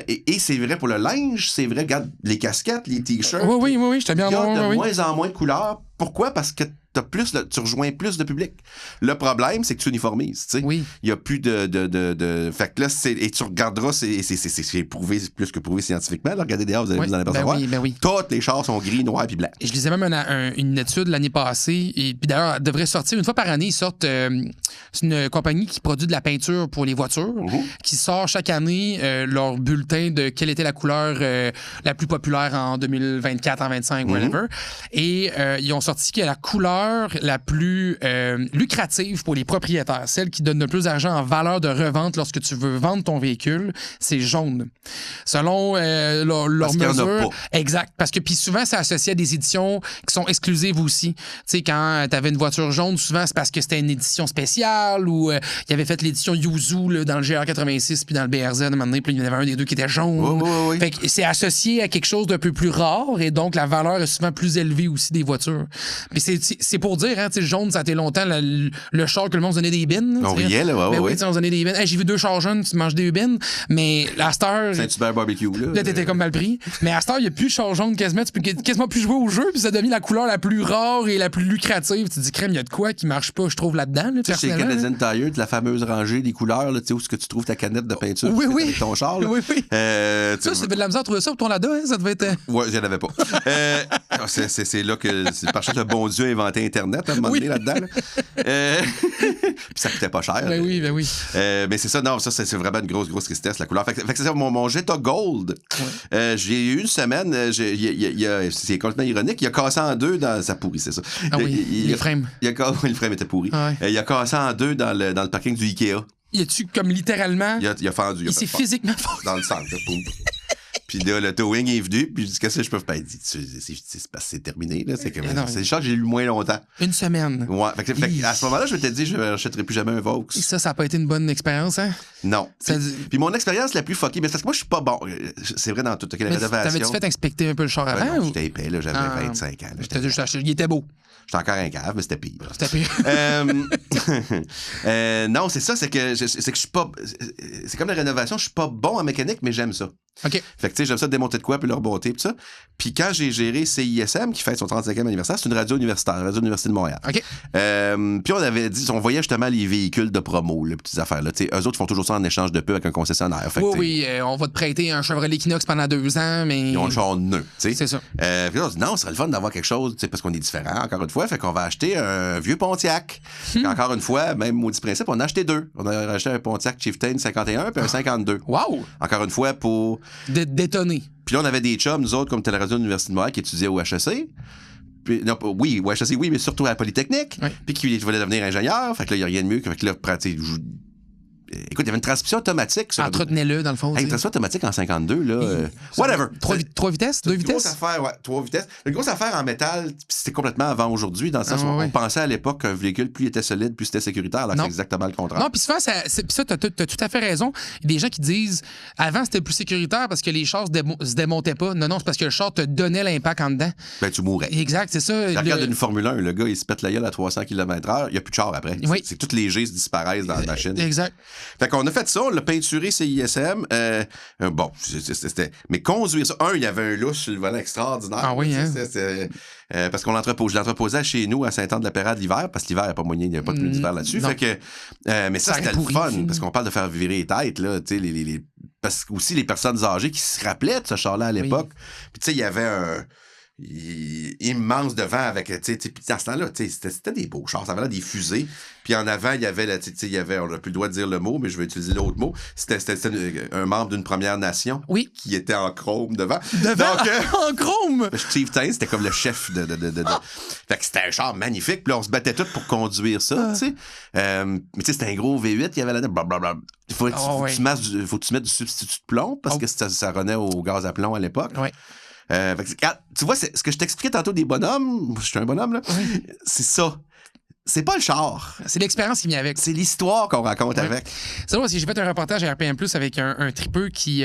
Et c'est vrai pour le linge, c'est vrai, regarde, les casquettes, les t-shirts. Oui, j'étais bien. Il y a de moins en moins de couleurs. Pourquoi? Parce que tu rejoins plus de public. Le problème, c'est que tu uniformises, tu sais. Oui. Il y a plus de... Fait que là, et tu regarderas, c'est prouvé, plus que prouvé scientifiquement. Là, regardez dehors, vous allez vous en apercevoir. Oui. Toutes les chars sont gris, noirs puis blancs. Je lisais même une étude l'année passée, et puis d'ailleurs, elle devrait sortir une fois par année. C'est une compagnie qui produit de la peinture pour les voitures, qui sort chaque année leur bulletin de quelle était la couleur la plus populaire en 2024, en 25, whatever. Et ils ont sorti que la couleur la plus lucrative pour les propriétaires, celle qui donne le plus d'argent en valeur de revente lorsque tu veux vendre ton véhicule, c'est jaune. Selon leur mesure. Exact. Parce que puis souvent, c'est associé à des éditions qui sont exclusives aussi. Tu sais, quand tu avais une voiture jaune, souvent, c'est parce que c'était une édition spéciale ou il y avait fait l'édition Yuzu là, dans le GR86 puis dans le BRZ à un moment donné, puis il y en avait un des deux qui était jaune. Oui. Fait que c'est associé à quelque chose d'un peu plus rare et donc la valeur est souvent plus élevée aussi des voitures. Mais c'est pour dire, hein, jaune, ça a été longtemps le char que le monde se donnait des bines. On riait, là, oui, on se donnait des bines. Hey, j'ai vu 2 chars jaunes, tu manges des bines. Mais à cette heure. Saint-Hubert barbecue, là. Là, t'étais comme mal pris. Mais à cette heure, il n'y a plus de char jaune quasiment. Tu peux quasiment plus jouer au jeu, puis ça devient la couleur la plus rare et la plus lucrative. Tu te dis, crème, il y a de quoi qui marche pas, je trouve, là-dedans. Là, tu sais, chez Canadian Tire, de la fameuse rangée des couleurs, là, tu sais, où est-ce que tu trouves ta canette de peinture avec ton char. Là. Oui. Ça fait de la misère à trouver ça pour ton Lada, hein? Ça devait être. Ouais, j'en avais pas. C'est là que par contre, le bon Dieu a inventé Internet à un moment donné là-dedans. Là. Puis ça coûtait pas cher. Ben oui. Mais c'est ça, non, ça, c'est vraiment une grosse tristesse, la couleur. Fait que c'est ça, mon Jetta Gold. Ouais. J'ai eu une semaine, c'est complètement ironique, il a cassé en deux dans. Ça pourrit, c'est ça. Ah oui, le frame. Le frame était pourri. Ah ouais. Il a cassé en deux dans le parking du Ikea. Y a-tu comme littéralement. Il a fendu. Il s'est physiquement fendu. Dans le centre, boum. Puis là, le towing est venu, puis je dis, qu'est-ce que je peux faire? Il dit, c'est parce que c'est terminé, là. C'est le char que j'ai eu moins longtemps. Une semaine. Ouais. Fait que, à ce moment-là, je m'étais dit, je n'achèterai plus jamais un Vaux. Et ça n'a pas été une bonne expérience, hein? Non. Puis mon expérience la plus fuckée, mais c'est parce que moi, je suis pas bon. C'est vrai dans tout. La rénovation. T'avais-tu fait inspecter un peu le char avant? Non, j'étais épais, là. J'avais 25 ans. Il était beau. J'étais encore un cave, mais c'était pire. C'était pire. Non, c'est ça, c'est que je suis pas. C'est comme la rénovation, je suis pas bon en mécanique, mais j'aime ça. OK. Fait que, tu sais, j'aime ça démonter de quoi, puis le remonter, puis ça. Puis quand j'ai géré CISM, qui fête son 35e anniversaire, c'est une radio universitaire, la radio université de Montréal. OK. Puis on avait dit, on voyait justement les véhicules de promo, les petites affaires-là. Tu sais, eux autres font toujours ça en échange de peu avec un concessionnaire. Fait que, oui, on va te prêter un Chevrolet Equinox pendant 2 ans, mais. Ils ont le char neuf, tu sais. C'est ça. Puis là, on dit, non, ce serait le fun d'avoir quelque chose, tu sais, parce qu'on est différent, encore une fois. Fait qu'on va acheter un vieux Pontiac. Encore une fois, même maudit principe, on a acheté 2. On a acheté un Pontiac Chieftain 51 puis un 52. Wow! Encore une fois, pour. Détonner. Puis là, on avait des chums, nous autres, comme Téléradio de l'Université de Montréal, qui étudiaient au HEC. Puis, non, oui, au HEC, oui, mais surtout à la Polytechnique. Oui. Puis qui voulait devenir ingénieur. Fait que là, il n'y a rien de mieux que là, écoute, il y avait une transmission automatique. Entretenez-le, dans le fond. Une transmission automatique en 52, là. Whatever. 3 vitesses? 2 vitesses? Grosse affaire, ouais, 3 vitesses. Une grosse affaire en métal, c'était complètement avant aujourd'hui, dans le sens où on pensait à l'époque qu'un véhicule, plus il était solide, plus c'était sécuritaire, alors que c'est exactement le contraire. Non, puis souvent, ça, t'as tout à fait raison. Il y a des gens qui disent, avant, c'était plus sécuritaire parce que les chars se démontaient pas. Non, c'est parce que le char te donnait l'impact en dedans. Ben, tu mourrais. Exact, c'est ça. Regarde une Formule 1, le gars, il se pète la gueule à 300 km/h, il n'y a plus de char après. Oui. C'est que toutes les G se disparaissent dans la machine. Exact. Fait qu'on a fait ça, on l'a peinturé CISM. Bon, c'était. Mais conduire ça, il y avait un lousse sur le volant extraordinaire. Ah oui, hein? Parce qu'on je l'entreposais chez nous à Saint-Anne-de-la-Pérade l'hiver, parce que l'hiver, il n'y a pas moyen, il n'y a pas de pneus d'hiver là-dessus. Fait que, mais ça c'était le fun, parce qu'on parle de faire virer les têtes, là, tu sais, parce que aussi les personnes âgées qui se rappelaient de ce char-là à l'époque. Puis tu sais, il y avait un immense devant avec, tu sais, dans ce temps-là, c'était des beaux chars, ça avait l'air des fusées. Puis en avant, il y avait, on n'a plus le droit de dire le mot, mais je vais utiliser l'autre mot. C'était un membre d'une Première Nation qui était en chrome devant. Donc, en chrome! Chieftain, c'était comme le chef de... Fait que c'était un char magnifique. Puis là, on se battait tous pour conduire ça, tu sais. Mais tu sais, c'était un gros V8, il y avait là-dedans, blablabla. Faut que tu mettes du substitut de plomb, parce que ça renaît au gaz à plomb à l'époque. Oui. Tu vois, ce que je t'expliquais tantôt des bonhommes, je suis un bonhomme, là, c'est ça. C'est pas le char. C'est l'expérience qui vient avec. C'est l'histoire qu'on raconte avec. C'est drôle parce que j'ai fait un reportage à RPM+, avec un tripeux qui...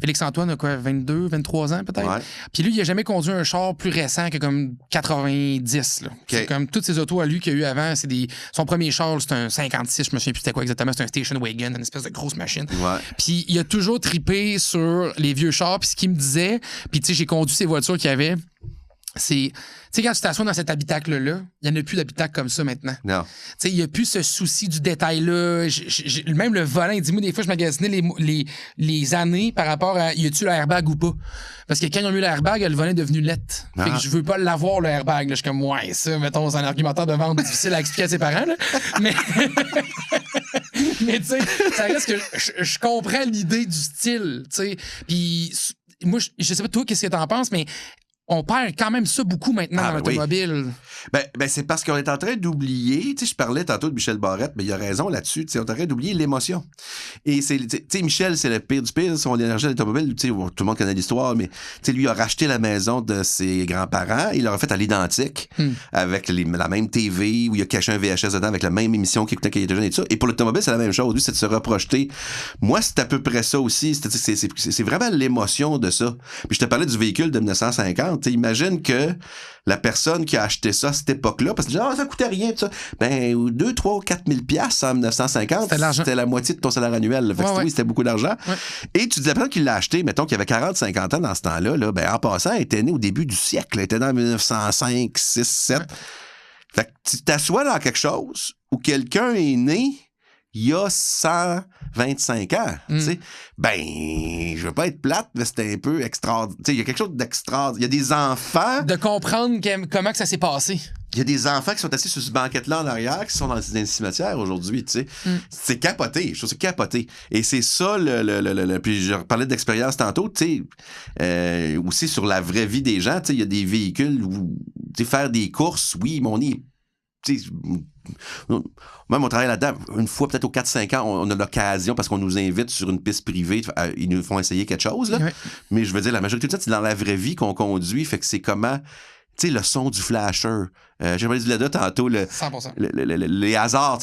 Félix-Antoine a quoi, 22, 23 ans peut-être? Ouais. Puis lui, il a jamais conduit un char plus récent que comme 90, là. Okay. C'est comme toutes ces autos à lui qu'il y a eu avant, c'est son premier char, c'est un 56, je me souviens plus c'était quoi exactement, c'est un station wagon, une espèce de grosse machine. Ouais. Puis il a toujours tripé sur les vieux chars, puis ce qu'il me disait, puis tu sais, j'ai conduit ces voitures qu'il y avait, c'est... Tu sais, quand tu t'assois dans cet habitacle-là, il n'y en a plus d'habitacle comme ça maintenant. Non. Tu sais, il n'y a plus ce souci du détail-là. Même le volant, il dit, moi, des fois, je magasinais les années par rapport à y a-tu le airbag ou pas. Parce que quand ils ont mis l'airbag, le volant est devenu lettre. Fait que je veux pas l'avoir, le airbag. Là. Je suis comme, ouais, ça, mettons, c'est un argumentaire de vente difficile à expliquer à ses parents. Là. Mais tu sais, ça reste que je comprends l'idée du style. Tu sais. Puis moi, je sais pas, toi, qu'est-ce que t'en penses, mais on perd quand même ça beaucoup maintenant dans l'automobile. Oui. Ben, c'est parce qu'on est en train d'oublier, tu sais, je parlais tantôt de Michel Barrette, mais il a raison là-dessus, tu sais, on est en train d'oublier l'émotion. Et c'est, tu sais, Michel, c'est le pire du pire, son énergie à l'automobile, tu sais, tout le monde connaît l'histoire, mais tu sais, lui, il a racheté la maison de ses grands-parents, il l'a refait à l'identique, avec la même TV, où il a caché un VHS dedans, avec la même émission qu'il écoutait quand il était jeune et tout ça. Et pour l'automobile, c'est la même chose. Lui, c'est de se reprojeter. Moi, c'est à peu près ça aussi. C'est vraiment l'émotion de ça. Puis je te parlais du véhicule de 1950. T'sais, imagine que la personne qui a acheté ça à cette époque-là, parce que ça coûtait rien, tout ça. Ben, 2, 3, 4 000 piastres en 1950, c'était la moitié de ton salaire annuel. Fait que oui, c'était beaucoup d'argent. Ouais. Et tu dis la personne qui l'a acheté, mettons qu'il avait 40, 50 ans dans ce temps-là, là, ben, en passant, elle était née au début du siècle. Elle était dans 1905, 6, 7. Fait que tu t'assois dans quelque chose où quelqu'un est né il y a 125 ans, tu sais, ben, je veux pas être plate, mais c'était un peu extraordinaire. Tu sais, il y a quelque chose d'extraordinaire. Il y a des enfants... De comprendre comment que ça s'est passé. Il y a des enfants qui sont assis sur ce banquette-là en arrière, qui sont dans les cimetières aujourd'hui, tu sais. C'est capoté, je trouve que c'est capoté. Et c'est ça, puis je parlais d'expérience tantôt, tu sais, aussi sur la vraie vie des gens, tu sais, il y a des véhicules où, tu sais, faire des courses, oui, mais on est Même on travaille là-dedans, une fois, peut-être aux 4-5 ans, on a l'occasion, parce qu'on nous invite sur une piste privée, ils nous font essayer quelque chose, là. Ouais. Mais je veux dire, la majorité du temps, c'est dans la vraie vie qu'on conduit, fait que c'est comment... Tu sais, le son du flasher. J'ai parlé du Leda tantôt. 100%. Les hasards,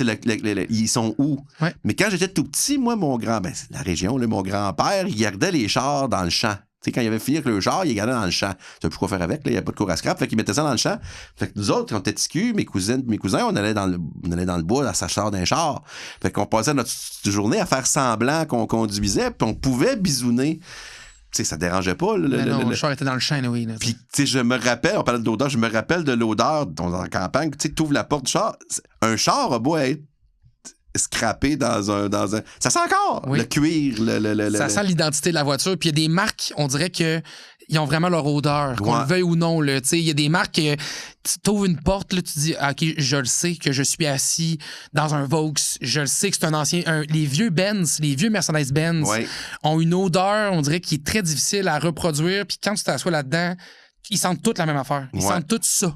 ils sont où? Ouais. Mais quand j'étais tout petit, moi, c'est la région, là, mon grand-père, il gardait les chars dans le champ. Tu sais, quand il avait fini avec le char, il les gardait dans le champ. Tu sais plus quoi faire avec, il n'y a pas de cour à scrap. Fait qu'il mettait ça dans le champ. Fait que nous autres, quand on était TQ, mes cousins, on allait dans le bois, à s'acheter d'un char. Fait qu'on passait notre journée à faire semblant qu'on conduisait, puis on pouvait bisouner. Tu sais, ça dérangeait pas. Le char était dans le champ, oui. Puis, tu sais, je me rappelle, on parlait de l'odeur, je me rappelle de l'odeur dans la campagne. Tu sais, tu ouvres la porte du char. Un char a beau être scrappé dans un... Ça sent encore le cuir. Ça sent l'identité de la voiture. Puis il y a des marques, on dirait que ils ont vraiment leur odeur, qu'on le veuille ou non. Il y a des marques que tu t'ouvres une porte, là, tu dis OK, je le sais que je suis assis dans un Vaux, je le sais que c'est un ancien. Les vieux Benz, les vieux Mercedes-Benz ont une odeur, on dirait, qui est très difficile à reproduire. Puis quand tu t'assois là-dedans, ils sentent toutes la même affaire. Ils sentent tout ça.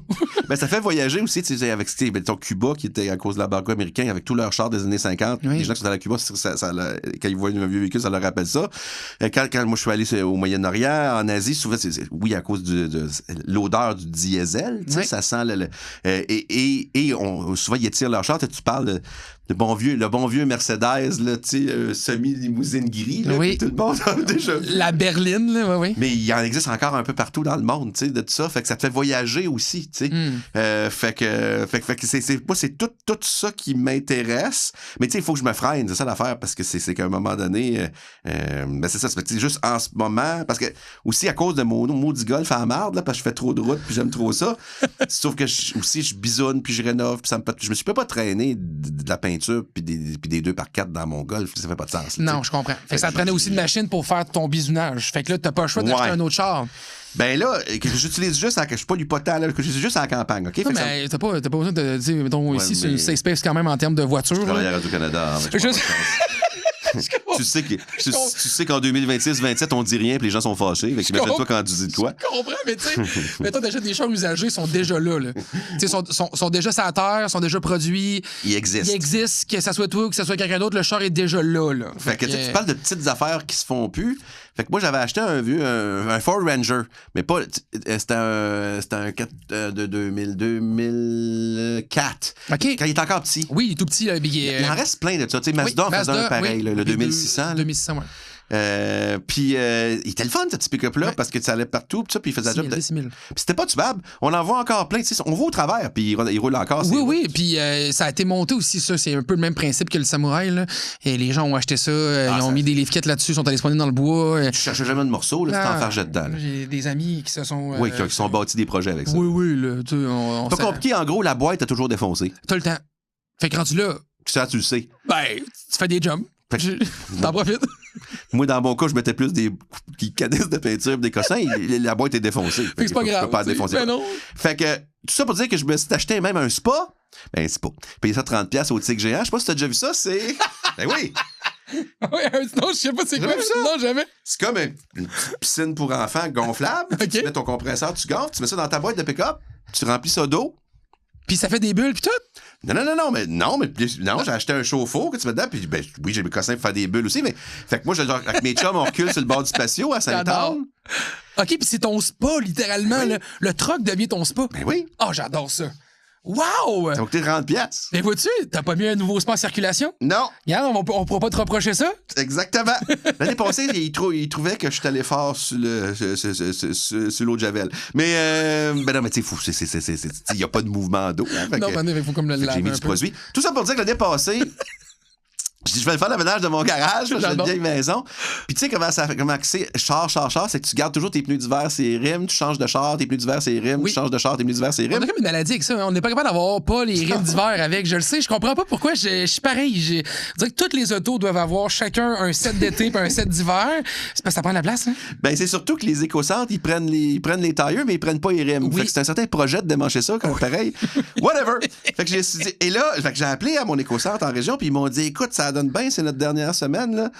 Ça fait voyager aussi, tu sais, avec ton Cuba, qui était à cause de l'embargo américain, avec tous leurs chars des années 50. Oui. Les gens qui sont allés à Cuba, quand ils voient un vieux véhicule, ça leur rappelle ça. Quand moi, je suis allé au Moyen-Orient, en Asie, souvent, oui, à cause de l'odeur du diesel, tu sais, ça sent souvent, ils étirent leurs chars. Tu parles le bon vieux Mercedes, là, tu sais, semi-limousine gris, là, tout le monde a déjà vu. La berline, là, oui. Mais il en existe encore un peu partout dans le monde, tu sais, de tout ça. Fait que ça te fait voyager aussi, tu sais. Fait que moi, c'est tout ça qui m'intéresse. Mais tu sais, il faut que je me freine, c'est ça l'affaire, parce que c'est qu'à un moment donné, c'est ça, c'est juste en ce moment, parce que aussi à cause de mon maudit golf à la marde, là, parce que je fais trop de route, puis j'aime trop ça. Sauf que je bisonne, puis je rénove, puis je me suis pas traîné de la peinture puis des 2x4 dans mon golf, ça fait pas de sens. Non, je comprends. Fait que ça te prenait aussi une machine pour faire ton bisounage. Fait que là, t'as pas le choix d'acheter un autre char. Ben là, que j'utilise juste que je suis pas du potent, là, que j'utilise juste à la campagne, OK? Non, mais t'as pas besoin de dire, mettons, ici, c'est une safe space quand même en termes de voiture. Je travaille à Radio-Canada. Tu sais qu'en 2026-27, on dit rien puis les gens sont fâchés. Fait que imagine-toi quand tu dis de quoi. Je comprends, mais tu sais, mettons déjà des chars usagés sont déjà là. Tu sais, sont déjà sur la terre, sont déjà produits. Ils existent. Que ça soit toi ou que ça soit quelqu'un d'autre, le char est déjà là. Fait que tu parles de petites affaires qui se font plus. Fait que moi, j'avais acheté un Ford Ranger, mais pas... C'était un 4 de 2004. OK. Quand il était encore petit. Oui, il est tout petit. Il en reste plein de ça. Tu sais, Mazda en faisait un pareil, le 2600. 2600, oui. Puis il était le fun, ce petit pick-up-là, parce que ça allait partout, puis il faisait la job. Puis c'était pas tubable. On en voit encore plein. On voit au travers, puis il roule encore. Oui, puis ça a été monté aussi, ça. C'est un peu le même principe que le Samouraï, là. Et les gens ont acheté ça, ils ont mis des livrettes là-dessus, sont allés se poigner dans le bois. Tu cherchais jamais de morceaux, là, tu t'enfargeais dedans. J'ai des amis qui se sont... Oui, qui sont bâtis des projets avec ça. Oui, là. Pas compliqué, en gros, la boîte a toujours défoncé. T'as le temps. Fait que rendu là... Ça, tu le sais. Ben, tu fais des jumps. T'en profites. Moi, dans mon cas, je mettais plus des canisses de peinture, des cossins, la boîte est défoncée. Fait que c'est pas grave. Pas défoncer. Ben non. Fait que, tout ça pour dire que je me suis acheté même un spa. Ben, c'est pas. Payer ça 30$ au Tigre géant. Je sais pas si t'as déjà vu ça, c'est. Ben oui. Oui, non, je sais pas c'est quoi. Ça? Non, jamais. C'est comme une petite piscine pour enfants gonflable. Okay. Tu mets ton compresseur, tu gonfles, tu mets ça dans ta boîte de pick-up, tu remplis ça d'eau. Puis ça fait des bulles, puis tout? Non, j'ai acheté un chauffe-eau que tu mets dedans, puis ben, oui, j'ai mes cossins pour faire des bulles aussi, mais fait que moi, avec mes chums, on recule sur le bord du patio à Saint-Anne. OK, puis c'est ton spa, littéralement. Oui. Le truck devient ton spa. Ben oui. Oh, j'adore ça. Wow! Ça va coûter 30$. Mais vois-tu, t'as pas mis un nouveau spa en circulation? Non. Regarde, on pourra pas te reprocher ça? Exactement. L'année passée, il trouvait que je suis allé fort sur l'eau de Javel. Mais, ben non, mais tu sais, il n'y a pas de mouvement d'eau. Hein, non, il faut comme le laver. J'ai mis du produit. Tout ça pour dire que l'année passée, je vais faire le ménage de mon garage, j'ai une vieille maison. Puis tu sais comment c'est char, c'est que tu gardes toujours tes pneus d'hiver, ses rimes, tu changes de char, tes pneus d'hiver, ses rimes, tu changes de char, tes pneus d'hiver, ses rimes. On a comme une maladie avec ça, hein? On n'est pas capable d'avoir pas les rimes d'hiver avec. Je le sais, je comprends pas pourquoi je suis pareil. Je dirais que toutes les autos doivent avoir chacun un set d'été et un set d'hiver. C'est parce que ça prend de la place, hein? Ben c'est surtout que les éco-centres, ils prennent les tailleurs, mais ils prennent pas les rimes. Oui. Fait que c'est un certain projet de démancher ça, comme pareil. Whatever. Fait que et là, j'ai appelé à mon éco-centre en région, puis ils m'ont dit, écoute, ça donne bien, c'est notre dernière semaine, là.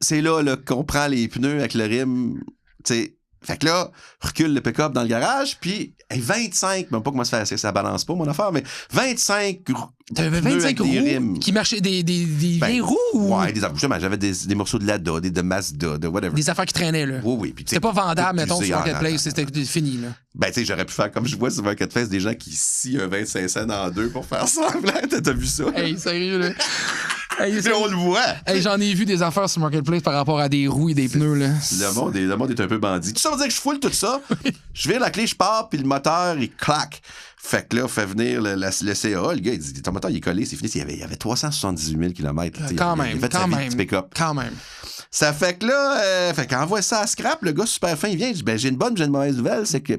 C'est là qu'on prend les pneus avec le rime. Tu sais, Fait que là, recule le pick-up dans le garage, puis 25, même pas comment ça balance pas mon affaire, mais 25 T'avais pneus 25 avec roues des rimes. qui marchaient, des vieilles roues ou Ouais, justement, j'avais des morceaux de Lada, de Mazda, de whatever. des affaires qui traînaient, là? Oui. Puis, C'était pas vendable, tout mettons, usé sur en Marketplace, avant. c'était fini, là. Ben, tu sais, j'aurais pu faire comme je vois sur Marketplace, des gens qui scient un 25 cents en deux pour faire semblant. T'as vu ça? Hey, sérieux, là. Hey, Mais on le voit. hey, j'en ai vu des affaires sur Marketplace par rapport à des roues et des pneus, là. Le monde est un peu bandit. Tout ça veut dire que je foule tout ça. Je vire la clé, je pars, puis le moteur, il claque. Fait que là, fait venir le CA. Le gars, il dit ton moteur, il est collé, c'est fini. Il y avait 378 000 km. Quand même. Quand même. Ça fait que là, fait qu'envoie ça à scrap, le gars super fin, il vient, il dit, ben, j'ai une bonne, j'ai une mauvaise nouvelle, c'est que,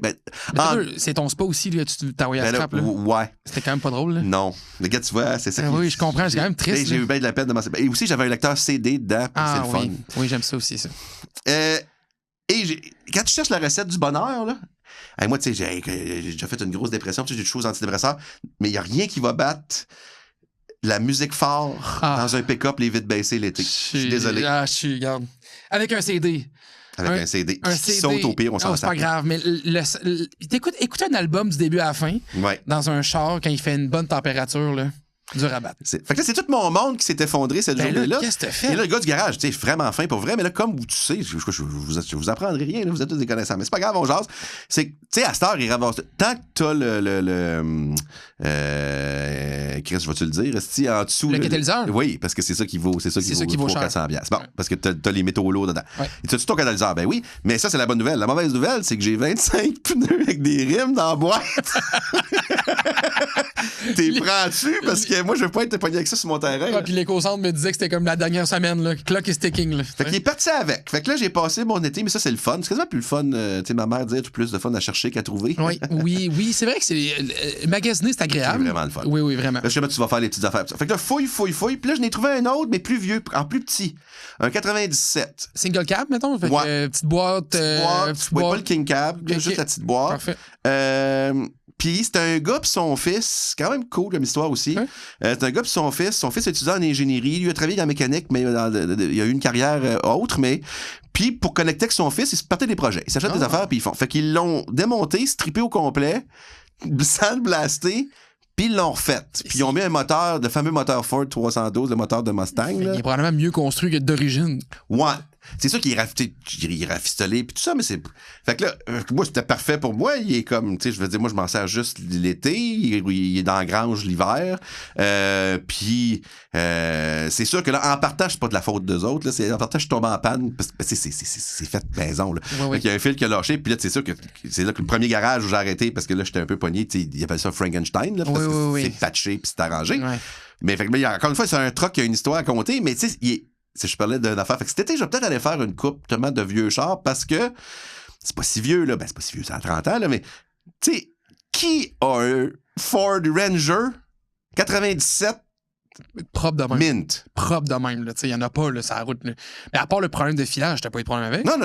C'est ton spa aussi, là, tu t'as envoyé à scrap, là. Ouais. C'était quand même pas drôle, là. Non. Le gars, tu vois, c'est ça. Oui, je comprends, c'est quand même triste. J'ai eu bien de la peine de m'en. Et aussi, j'avais un lecteur CD dedans, c'est le fun. Oui, j'aime ça aussi, ça. Quand tu cherches la recette du bonheur, là, moi, tu sais, j'ai déjà fait une grosse dépression, j'ai des choses antidépresseurs, mais il n'y a rien qui va battre la musique fort dans un pick-up, les vitres baissées l'été. Je suis désolé. Regarde. Avec un CD. Avec un CD. Qui saute au pire, on s'en sort. C'est pas grave, mais écoute un album du début à la fin, dans un char, quand il fait une bonne température, là. Dur à battre. Fait que là, c'est tout mon monde qui s'est effondré cette journée-là. Qu'est-ce que t'as fait? Et là, le gars du garage, tu sais, vraiment fin pour vrai, mais là, comme tu sais, je vous apprendrai rien, là, vous êtes tous des connaissants, mais c'est pas grave, on jase. C'est que, tu sais, à cette heure, il ramasse. Tant que t'as Chris, vas-tu le dire? Est-ce en dessous? Le catalyseur? Oui, parce que c'est ça qui vaut, ça qui vaut 400 $. Bon, parce que t'as les métaux lourds dedans. Ouais. Et t'as-tu ton catalyseur? Ben oui, mais ça, c'est la bonne nouvelle. La mauvaise nouvelle, c'est que j'ai 25 pneus avec des rimes dans la boîte. T'es prends-tu? Parce que moi, je veux pas être pogné avec ça sur mon terrain. Ouais, puis l'éco-centre me disait que c'était comme la dernière semaine, là. Clock is ticking, là. Fait qu'il est parti avec. Fait que là, j'ai passé mon été, mais ça, c'est le fun. C'est quasiment plus le fun. Tu sais, ma mère disait, plus de fun à chercher qu'à trouver. Oui, c'est vrai que c'est magasiner, c'est agréable. C'est vraiment le fun. Oui, vraiment. Là, je sais pas, tu vas faire les petites affaires. Fait que là, fouille. Puis là, je n'ai trouvé un autre, mais plus vieux, en plus petit. Un 97. Single cab, mettons? Fait que, petite boîte. Petite boîte. Pas le king cab, juste la petite boîte. Parfait. Puis c'est un gars pis son fils, quand même cool comme histoire aussi. C'est un gars pis son fils est étudiant en ingénierie, lui a travaillé en mécanique, mais il a eu une carrière autre, mais puis pour connecter avec son fils, ils se partaient des projets. Ils s'achètent des affaires puis ils font. Fait qu'ils l'ont démonté, strippé au complet, sandblasté, puis ils l'ont refait. Puis ils ont mis un moteur, le fameux moteur Ford 312, le moteur de Mustang. Il est probablement mieux construit que d'origine. Ouais. C'est sûr qu'il est rafistolé puis tout ça, mais c'est... Fait que là, moi, c'était parfait pour moi. Il est comme, tu sais, je veux dire, moi, je m'en sers juste l'été. Il est dans la grange l'hiver. Puis, c'est sûr que là, en partant, c'est pas de la faute d'eux autres. Là, en partant, je tombe en panne. Parce que c'est fait maison. Là. Ouais. Il y a un fil qui a lâché. Puis là, c'est sûr que c'est là que le premier garage où j'ai arrêté parce que là, j'étais un peu pogné. Ils appellent ça Frankenstein. Là, parce que c'est patché puis c'est arrangé. Ouais. Mais fait que, encore une fois, c'est un truck qui a une histoire à compter. Mais tu sais, si je parlais d'une affaire. Fait que cet été, je vais peut-être aller faire une coupe tellement de vieux chars parce que c'est pas si vieux, là. Ben, c'est pas si vieux, c'est à 30 ans, là, mais tu sais, qui a un Ford Ranger 97 propre de même. Mint. Propre de même, là. Tu sais, il y en a pas, là, sur la route. Là. Mais à part le problème de filage, t'as pas eu de problème avec? Non.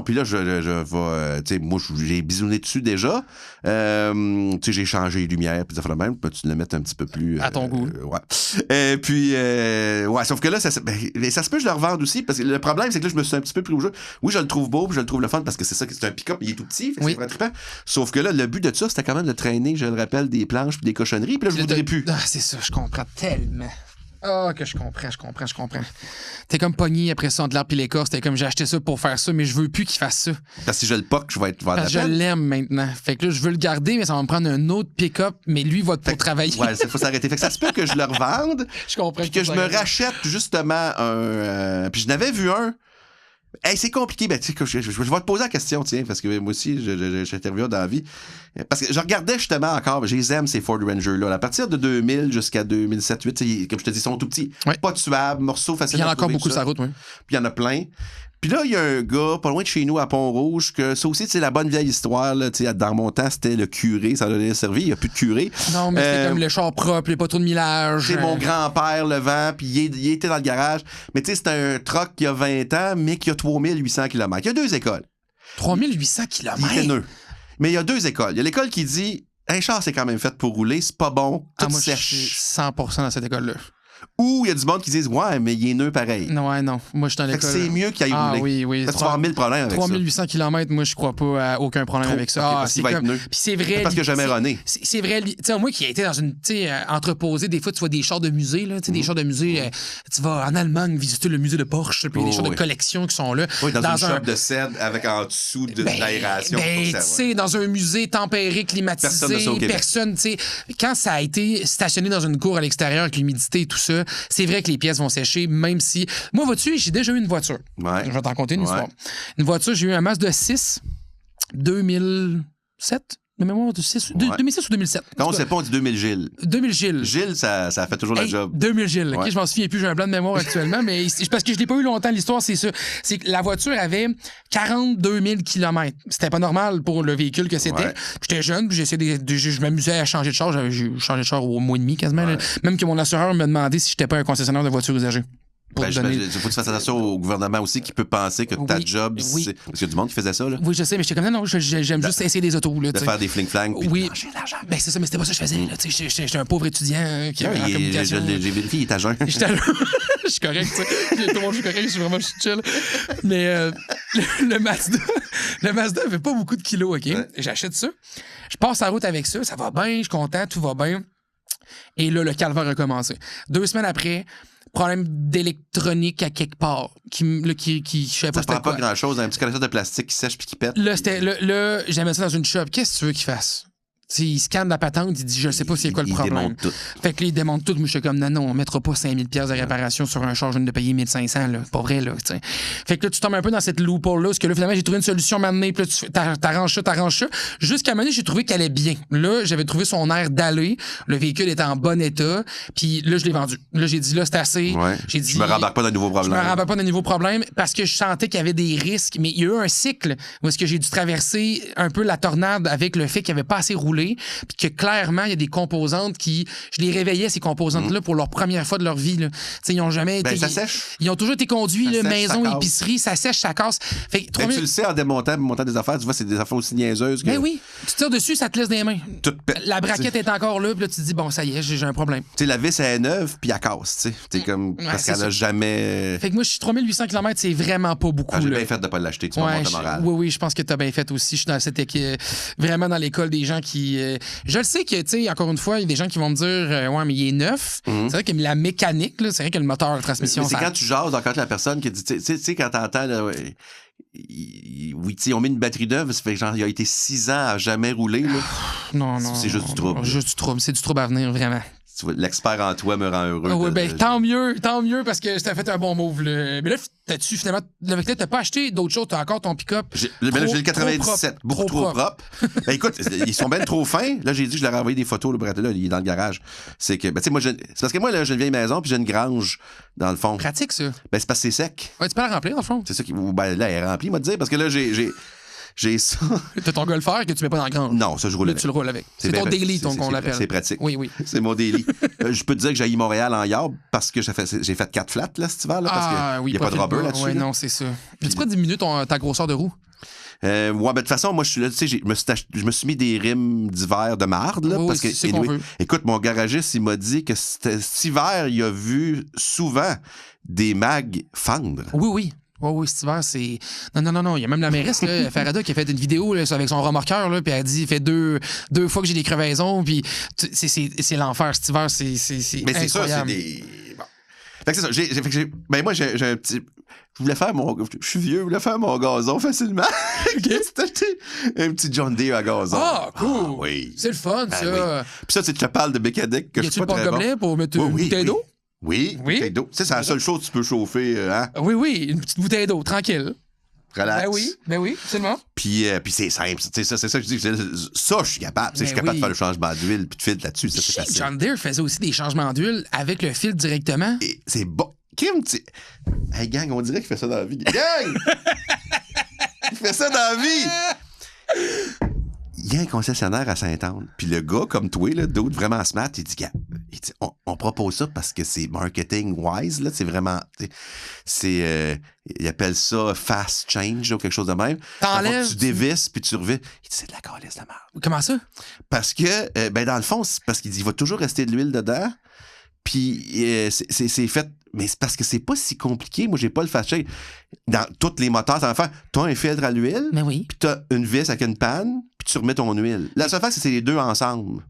Puis là, je vais... tu sais, moi, j'ai bisouné dessus déjà. Tu sais, j'ai changé les lumières, puis ça fait le même. Peux-tu le mettre un petit peu plus... à ton goût. Ouais. Et puis, sauf que là, ça se peut que je le revende aussi, parce que le problème, c'est que là, je me suis un petit peu pris au jeu. Oui, je le trouve beau, puis je le trouve le fun, parce que c'est ça, c'est un pick-up, il est tout petit, fait que c'est vraiment trippant. Sauf que là, le but de ça, c'était quand même de traîner, je le rappelle, des planches puis des cochonneries, puis là, je voudrais plus. Ah, c'est ça, je comprends tellement. Ah, que je comprends. T'es comme pogné après ça, de l'air pis l'écorce. T'es comme, j'ai acheté ça pour faire ça, mais je veux plus qu'il fasse ça. Parce que si je le poque, je vais être Parce que je l'aime maintenant. Fait que là, je veux le garder, mais ça va me prendre un autre pick-up, mais lui va pour travailler. Ouais, il faut s'arrêter. Fait que ça se peut que je le revende. Je comprends. Puis que je me rachète justement un... puis je n'avais vu un... Hey, c'est compliqué. Ben, tu sais, je vais te poser la question, tiens, parce que moi aussi, j'interviewe dans la vie. Parce que je regardais justement encore, je les aime, ces Ford Ranger-là. À partir de 2000 jusqu'à 2007-2008, comme je te dis, ils sont tout petits. Ouais. Pas tuables, morceaux faciles. Il y en a encore beaucoup sur la route, oui. Puis il y en a plein. Puis là, il y a un gars, pas loin de chez nous, à Pont-Rouge, que ça aussi, c'est la bonne vieille histoire. Là, dans mon temps, c'était le curé, ça l'a servi. Il n'y a plus de curé. Non, mais c'était comme le char propre, il n'y a pas trop de millage. C'est mon grand-père, le vent, puis il était dans le garage. Mais tu sais, c'était un truck qui a 20 ans, mais qui a 3800 km. Il y a 2 écoles. 3800 km? Il est neuf. Mais il y a 2 écoles. Il y a l'école qui dit un char, c'est quand même fait pour rouler, c'est pas bon, tout moi, sèche. Je suis 100% dans cette école-là. Ou il y a du monde qui disent, ouais, mais il est neuf pareil. Non, ouais, non. Moi, je suis dans Fait que l'école. c'est mieux qu'il aille rouler. Oui. Parce que tu vas avoir 1000 problèmes avec 3800 km, moi, je crois pas à aucun problème avec ça. Parce qu'il va être neuf. Puis c'est vrai. Parce que jamais runné. C'est vrai. Tu sais, moi qui ai été dans une. Tu sais, entreposé, des fois, tu vois des chars de musée, là. Tu sais, des chars de musée. Tu vas en Allemagne visiter le musée de Porsche, puis des chars de collection qui sont là. Oui, dans une shop de cèdre avec en dessous de l'aération. Tu sais, dans un musée tempéré, climatisé, personne, tu sais. Quand ça a été stationné dans une cour à l'extérieur avec l'humidité et tout ça, c'est vrai que les pièces vont sécher, même si. Moi, vois-tu, j'ai déjà eu une voiture. Ouais. Je vais t'en conter une histoire. Une voiture, j'ai eu un Mazda 6 2007. De mémoire de 2006 ou 2007. Quand on ne sait pas, on dit 2000 Gilles. 2000 Gilles. Gilles, ça fait toujours la job. 2000 Gilles. OK, je m'en souviens plus, j'ai un blanc de mémoire actuellement, mais parce que je l'ai pas eu longtemps, l'histoire, c'est ça. C'est que la voiture avait 42 000 km. C'était pas normal pour le véhicule que c'était. J'étais jeune, puis je m'amusais à changer de char. J'ai changé de char au mois et demi quasiment. Là. Même que mon assureur me demandait si j'étais pas un concessionnaire de voitures usagées. Il faut que tu fasses attention au gouvernement aussi qui peut penser que ta job, c'est... Parce qu'il y a du monde qui faisait ça, là. Oui, je sais, mais j'étais comme non, j'aime juste essayer des autos. Là, de faire des fling-flang. Oui, j'ai de l'argent. Ben, c'est ça, mais c'était pas ça que je faisais. J'étais un pauvre étudiant qui avait en communication. J'ai vérifié, il est à jeun. Je suis correct, tu sais. Tout le monde, je suis correct, je suis chill. Mais le Mazda avait pas beaucoup de kilos, OK? Ouais. J'achète ça. Je passe la route avec ça. Ça va bien, je suis content, tout va bien. Et là, le calvaire a commencé. 2 semaines après, problème d'électronique à quelque part. Je savais pas ça prend pas grand-chose, un petit collecteur de plastique qui sèche puis qui pète. Là, j'aimais ça dans une shop. Qu'est-ce que tu veux qu'il fasse? T'sais, il scanne la patente, il dit je sais pas c'est quoi le problème. Il démonte tout. Fait que là, il démonte tout. Moi, je suis comme non, on mettra pas 5000$ de réparation sur un char, je viens de payer 1500, là. C'est pas vrai, là. T'sais. Fait que là, tu tombes un peu dans cette loophole-là, parce que là, finalement, j'ai trouvé une solution maintenant, puis là, t'arranges ça. Jusqu'à un moment donné, j'ai trouvé qu'elle allait bien. Là, j'avais trouvé son air d'aller. Le véhicule était en bon état. Puis là, je l'ai vendu. Là, j'ai dit là, c'est assez. Ouais. J'ai dit, je me rembarque pas d'un nouveau problème. Je me rembarque pas d'un nouveau problème parce que je sentais qu'il y avait des risques. Mais il y a eu un cycle où est-ce que j'ai dû traverser un peu la tornade avec le fait qu'il n'y avait pas assez roulé, puis que clairement, il y a des composantes qui... Je les réveillais, ces composantes-là, pour leur première fois de leur vie. Là. Ils n'ont jamais été... ça sèche. Ils ont toujours été conduits, là, maison, épicerie, ça sèche, ça casse. Fait que, tu le sais en montant des affaires, tu vois, c'est des affaires aussi niaiseuses que... Ben oui, tu tires dessus, ça te laisse des mains. La braquette est encore là, puis là, tu te dis, bon, ça y est, j'ai un problème. Tu sais, la vis, elle est neuve, puis elle casse, tu sais. Comme... parce qu'elle n'a jamais... Fait que moi, je suis 3800 km, c'est vraiment pas beaucoup. J'ai bien fait de pas l'acheter, tu m'as monté moral. Oui, je pense que tu as bien fait aussi. Je suis dans cette vraiment dans l'école des gens qui... Je le sais que, tu sais, encore une fois, il y a des gens qui vont me dire ouais, mais il est neuf. C'est vrai que la mécanique, là, c'est vrai que le moteur, la transmission. Mais c'est quand tu jases encore la personne qui dit, tu sais, quand t'entends, là, oui, tu sais, on met une batterie neuve, ça fait que genre, il a été 6 ans à jamais rouler, là. Non. C'est juste du trouble. Juste du trouble. C'est du trouble à venir, vraiment. L'expert en toi me rend heureux. Oui, tant mieux parce que t'as fait un bon move. Là. Mais là, t'as-tu finalement. Avec là, t'as pas acheté d'autres choses, t'as encore ton pick-up. J'ai le 97, beaucoup trop propre. Ben écoute, ils sont bien trop fins. Là, j'ai dit, je leur ai envoyé des photos, le bret là, il est dans le garage. C'est que, ben tu sais, c'est parce que moi, là, j'ai une vieille maison, puis j'ai une grange, dans le fond. Pratique, ça. Ben c'est parce que c'est sec. Ouais, tu peux la remplir, dans le fond. C'est ça qui. Ben là, elle est remplie, moi, te dire, parce que là, j'ai ça. T'as ton golfeur que tu mets pas dans le grand. Non, ça, je roule avec. Tu le roules avec. C'est ton daily, qu'on l'appelle. C'est pratique. Oui. C'est mon daily. Je peux te dire que j'ai eu Montréal en yard parce que j'ai fait 4 flats là, cet hiver, là, parce qu'il n'y a pas de rubber là-dessus. Oui, non, c'est ça. Peux-tu pas diminuer ta grosseur de roue? Ouais, ben de toute façon, moi, je suis là, tu sais, je me suis mis des rimes d'hiver de marde, là, parce que, écoute, mon garagiste, il m'a dit que cet hiver, il a vu souvent des mags fendre. Oui, cet hiver, c'est... Non. Il y a même la mairesse, là, Farada, qui a fait une vidéo là, avec son remorqueur, là, puis elle a dit, il fait deux fois que j'ai des crevaisons, puis c'est l'enfer cet hiver, c'est mais c'est ça, c'est des... Bon. Fait que c'est ça, ben moi, j'ai un petit... Je suis vieux, je voulais faire mon gazon facilement. C'était acheté un petit John Deere à gazon. Ah, cool! Ah, oui. C'est le fun, ça. Oui. Puis ça, tu te parles de mécanique que je suis pas très bon. Y a-tu le gobelet pour mettre une bouteille d'eau? Oui, bouteille d'eau. C'est la seule chose que tu peux chauffer, hein? Oui, une petite bouteille d'eau, tranquille. Relax. Ben oui, absolument. Puis c'est simple. C'est ça que je dis. Ça, je suis capable. Je suis capable de faire le changement d'huile puis de filtre là-dessus. Ça, c'est facile. John Deere faisait aussi des changements d'huile avec le filtre directement. Et c'est bon. Kim, hey, gang, on dirait qu'il fait ça dans la vie. Gang! Il fait ça dans la vie! Il y a un concessionnaire à Saint-Anne. Puis le gars, comme toi, là, d'autres vraiment smart, il dit, on propose ça parce que c'est marketing-wise, là, c'est vraiment... il appelle ça fast change ou quelque chose de même. Tu dévisses, puis tu revis. Il dit, c'est de la calisse de merde. Comment ça? Parce que, dans le fond, c'est parce qu'il dit, il va toujours rester de l'huile dedans. Puis c'est fait... Mais c'est parce que c'est pas si compliqué. Moi, j'ai pas le fâché. Dans tous les moteurs, ça va faire... T'as un filtre à l'huile, Mais oui. puis t'as une vis avec une panne, puis tu remets ton huile. La seule fois, c'est les deux ensemble.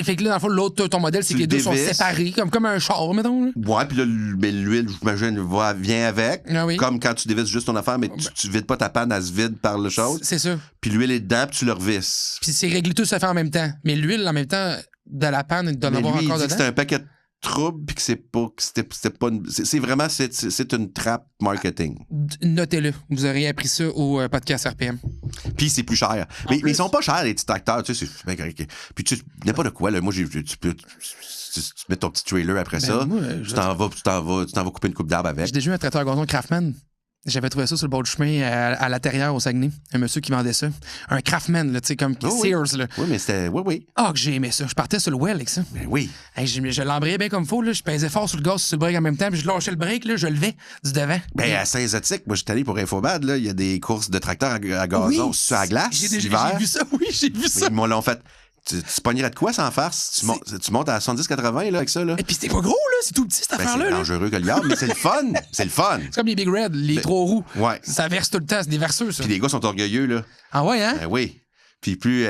Fait que là, dans le fond, l'autre, ton modèle, c'est que les deux sont séparés, comme un char, mettons. Là. Ouais, puis là, l'huile, j'imagine, vient avec. Ah oui. Comme quand tu dévisses juste ton affaire, mais tu vides pas ta panne, elle se vide par le chose. C'est ça. Puis l'huile est dedans, puis tu le revisses. Puis c'est réglé, tout se fait en même temps. Mais l'huile, en même temps, de la panne, il doit en avoir lui, encore il dit dedans. que c'est un paquet de troubles, puis que c'était pas c'est vraiment, c'est une trappe marketing. Notez-le. Vous aurez appris ça au podcast RPM. Puis c'est plus cher. Mais ils sont pas chers, les petits tracteurs, tu sais. Puis tu n'importe quoi, là. Moi, tu mets ton petit trailer après ça. Moi, tu t'en vas couper une coupe d'arbre avec. J'ai déjà eu un traiteur gazon Craftman. J'avais trouvé ça sur le bord du chemin à l'intérieur au Saguenay. Un monsieur qui vendait ça. Un Craftman, là, tu sais, comme Sears. Là. Oui, mais c'était. Oui. Ah, que j'ai aimé ça. Je partais sur le well avec ça. Ben oui. Hey, je l'embrayais bien comme il faut. Là. Je pesais fort sur le gaz, sur le break en même temps. Puis je lâchais le break, là, je levais du devant. Ben, à Saint-Zotique, moi, j'étais allé pour Infobad, là. Il y a des courses de tracteurs à gazon sur la glace. J'ai vu ça, oui, j'ai vu ça. Ils l'ont fait. Tu pognerais de quoi sans farce? Tu montes à 70-80 là, avec ça. Là. Et puis c'était pas gros, là. C'est tout petit, cette affaire-là. C'est dangereux que le diable, mais c'est le fun. C'est le fun. C'est comme les Big Red, les 3 roues. Ouais. Ça verse tout le temps. C'est des verseux, ça. Puis les gars sont orgueilleux, là. Ah ouais, hein? Ben oui. Puis plus,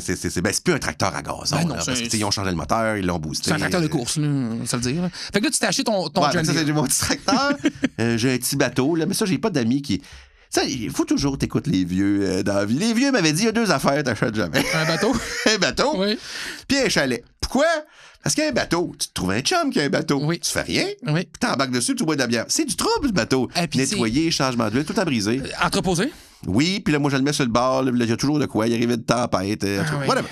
c'est plus un tracteur à gazon. Ben non, là, parce qu'ils ont changé le moteur, ils l'ont boosté. C'est un tracteur de course, là, on va se le dire. Là. Fait que là, tu t'es acheté ton John Deere. J'ai mon petit tracteur. J'ai un petit bateau, là. Mais ça, j'ai pas d'amis qui... Ça, il faut toujours t'écouter les vieux dans la vie. Les vieux m'avaient dit, il y a 2 affaires, t'achètes jamais. Un bateau? Un bateau? Oui. Puis un chalet. Pourquoi? Parce qu'il y a un bateau. Tu te trouves un chum qui a un bateau. Oui. Tu fais rien. Oui. Puis t'embarques dessus, tu bois de la bière. C'est du trouble, ce bateau. Puis nettoyer, changement d'huile, tout à briser. Entreposé? Oui, puis là, moi, je le mets sur le bord. Là, il y a toujours de quoi. Il arrivait de tempête. Voilà.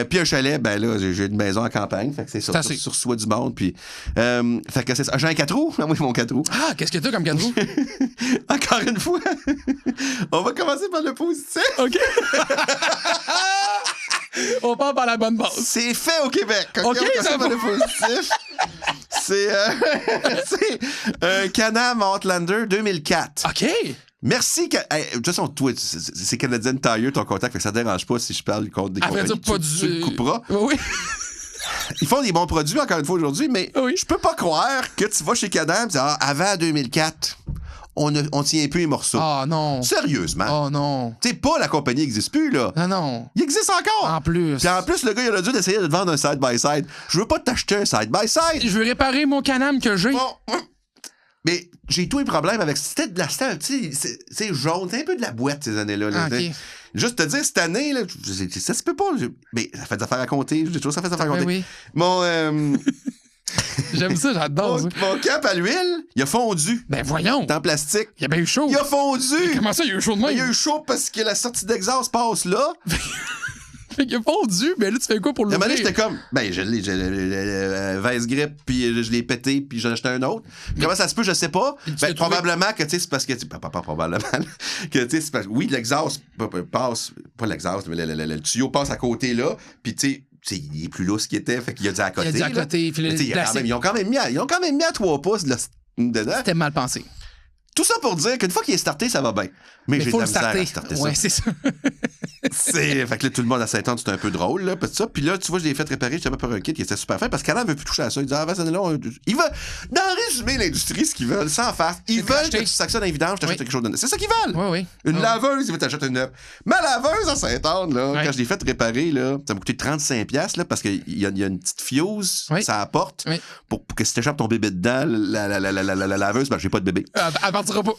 Puis un chalet, ben là, j'ai une maison en campagne. Fait que c'est sur soi du monde. Puis, fait que c'est ça. J'ai un 4 roues. Oui, mon 4 roues. Ah, qu'est-ce que t'as comme 4 roues? Encore une fois, on va commencer par le positif. OK. On part par la bonne base. C'est fait au Québec. OK, ça va. Le positif. C'est un Can-Am Outlander 2004. OK. Merci. De toute façon, toi, c'est Canadian Tire, ton contact, fait que ça te dérange pas si je parle contre des compagnies. Dire, pas tu le couperas. Oui. Ils font des bons produits, encore une fois, aujourd'hui, mais je peux pas croire que tu vas chez Can-Am et dis, avant 2004, on tient plus les morceaux. Ah non. Sérieusement. Oh non. Tu sais, pas la compagnie n'existe plus, là. Non. Il existe encore. En plus. Puis en plus, le gars, il a dû d'essayer de te vendre un side-by-side. Je veux pas t'acheter un side-by-side. Je veux réparer mon Can-Am que j'ai. Bon. Mais j'ai tout un problème avec... C'était de la... C'est jaune. C'est un peu de la boîte, ces années-là. Là, OK. Juste te dire, cette année, là, ça se peut pas. Mais ça fait des affaires à compter. J'ai toujours ça fait des affaires à compter. Oui. Mon... J'aime ça, j'adore ça. Mon cap à l'huile, il a fondu. Ben voyons. C'est en plastique. Il a bien eu chaud. Il a fondu. Comment ça, il a eu chaud de même? Il a eu chaud parce que la sortie d'exhaust passe là. Fait qu'il a fondu, mais là, tu fais quoi pour l'ouvrir? J'étais comme, j'ai vice grip, puis je l'ai pété, puis j'en ai acheté un autre. Comment ça se peut, je sais pas. Probablement que, tu sais, c'est parce que, pas probablement, que, tu sais, c'est parce que, oui, l'exhaust passe, pas l'exhaust, mais le tuyau passe à côté là, puis tu sais, il est plus lousse qu'il était, fait qu'il a dit à côté. Il a dit à côté, puis ils ont quand même mis à 3 pouces dedans. C'était mal pensé. Tout ça pour dire qu'une fois qu'il est starté, ça va bien. Mais j'ai de la misère à starter ça. Ouais, c'est ça. Fait que là, tout le monde à Saint-Anne, c'était un peu drôle, là, puis ça. Puis là, tu vois, je l'ai fait réparer, j'étais pas un kit qui était super fin, parce qu'Alain veut plus toucher à ça. Il dit, avant cette année-là, il veut, dans résumé, l'industrie, ce qu'ils veulent, sans faire, ils veulent que tu sanctionnes un vidange, t'achètes quelque chose de neuf. C'est ça qu'ils veulent. Oui. Une laveuse, ils veulent t'acheter une neuve. Ma laveuse à Saint-Anne, là, quand je l'ai fait réparer, là, ça m'a coûté 35$, là, parce qu'il y a une petite fuse, ça apporte, pour que si t'échappes ton bébé dedans, la laveuse, j'ai pas de bébé. Elle partira pas.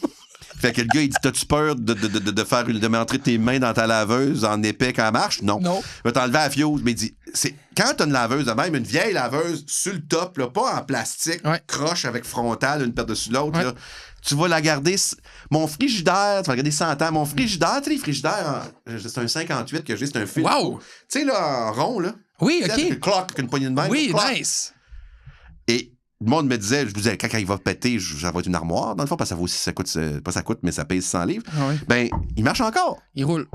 Fait que le gars, il dit, t'as-tu peur de m'entrer tes mains dans ta laveuse en épais quand elle marche? Non. Il va t'enlever la fuse. Mais il dit, quand t'as une laveuse de même, une vieille laveuse sur le top, là, pas en plastique, croche avec frontale, une par-dessus l'autre, là, tu vas la garder. Mon frigidaire, tu vas regarder 100 ans. Mon frigidaire, tu sais, les frigidaires, c'est un 58 que j'ai, c'est un fil. Wow! Tu sais, là, en rond, là. Oui, OK. Avec une cloque, avec une poignée de main. Oui, nice. Et le monde me disait, je vous disais, quand il va péter, ça va être une armoire, dans le fond, parce que ça coûte, mais ça pèse 100 livres. Ah oui. Ben, il marche encore. Il roule.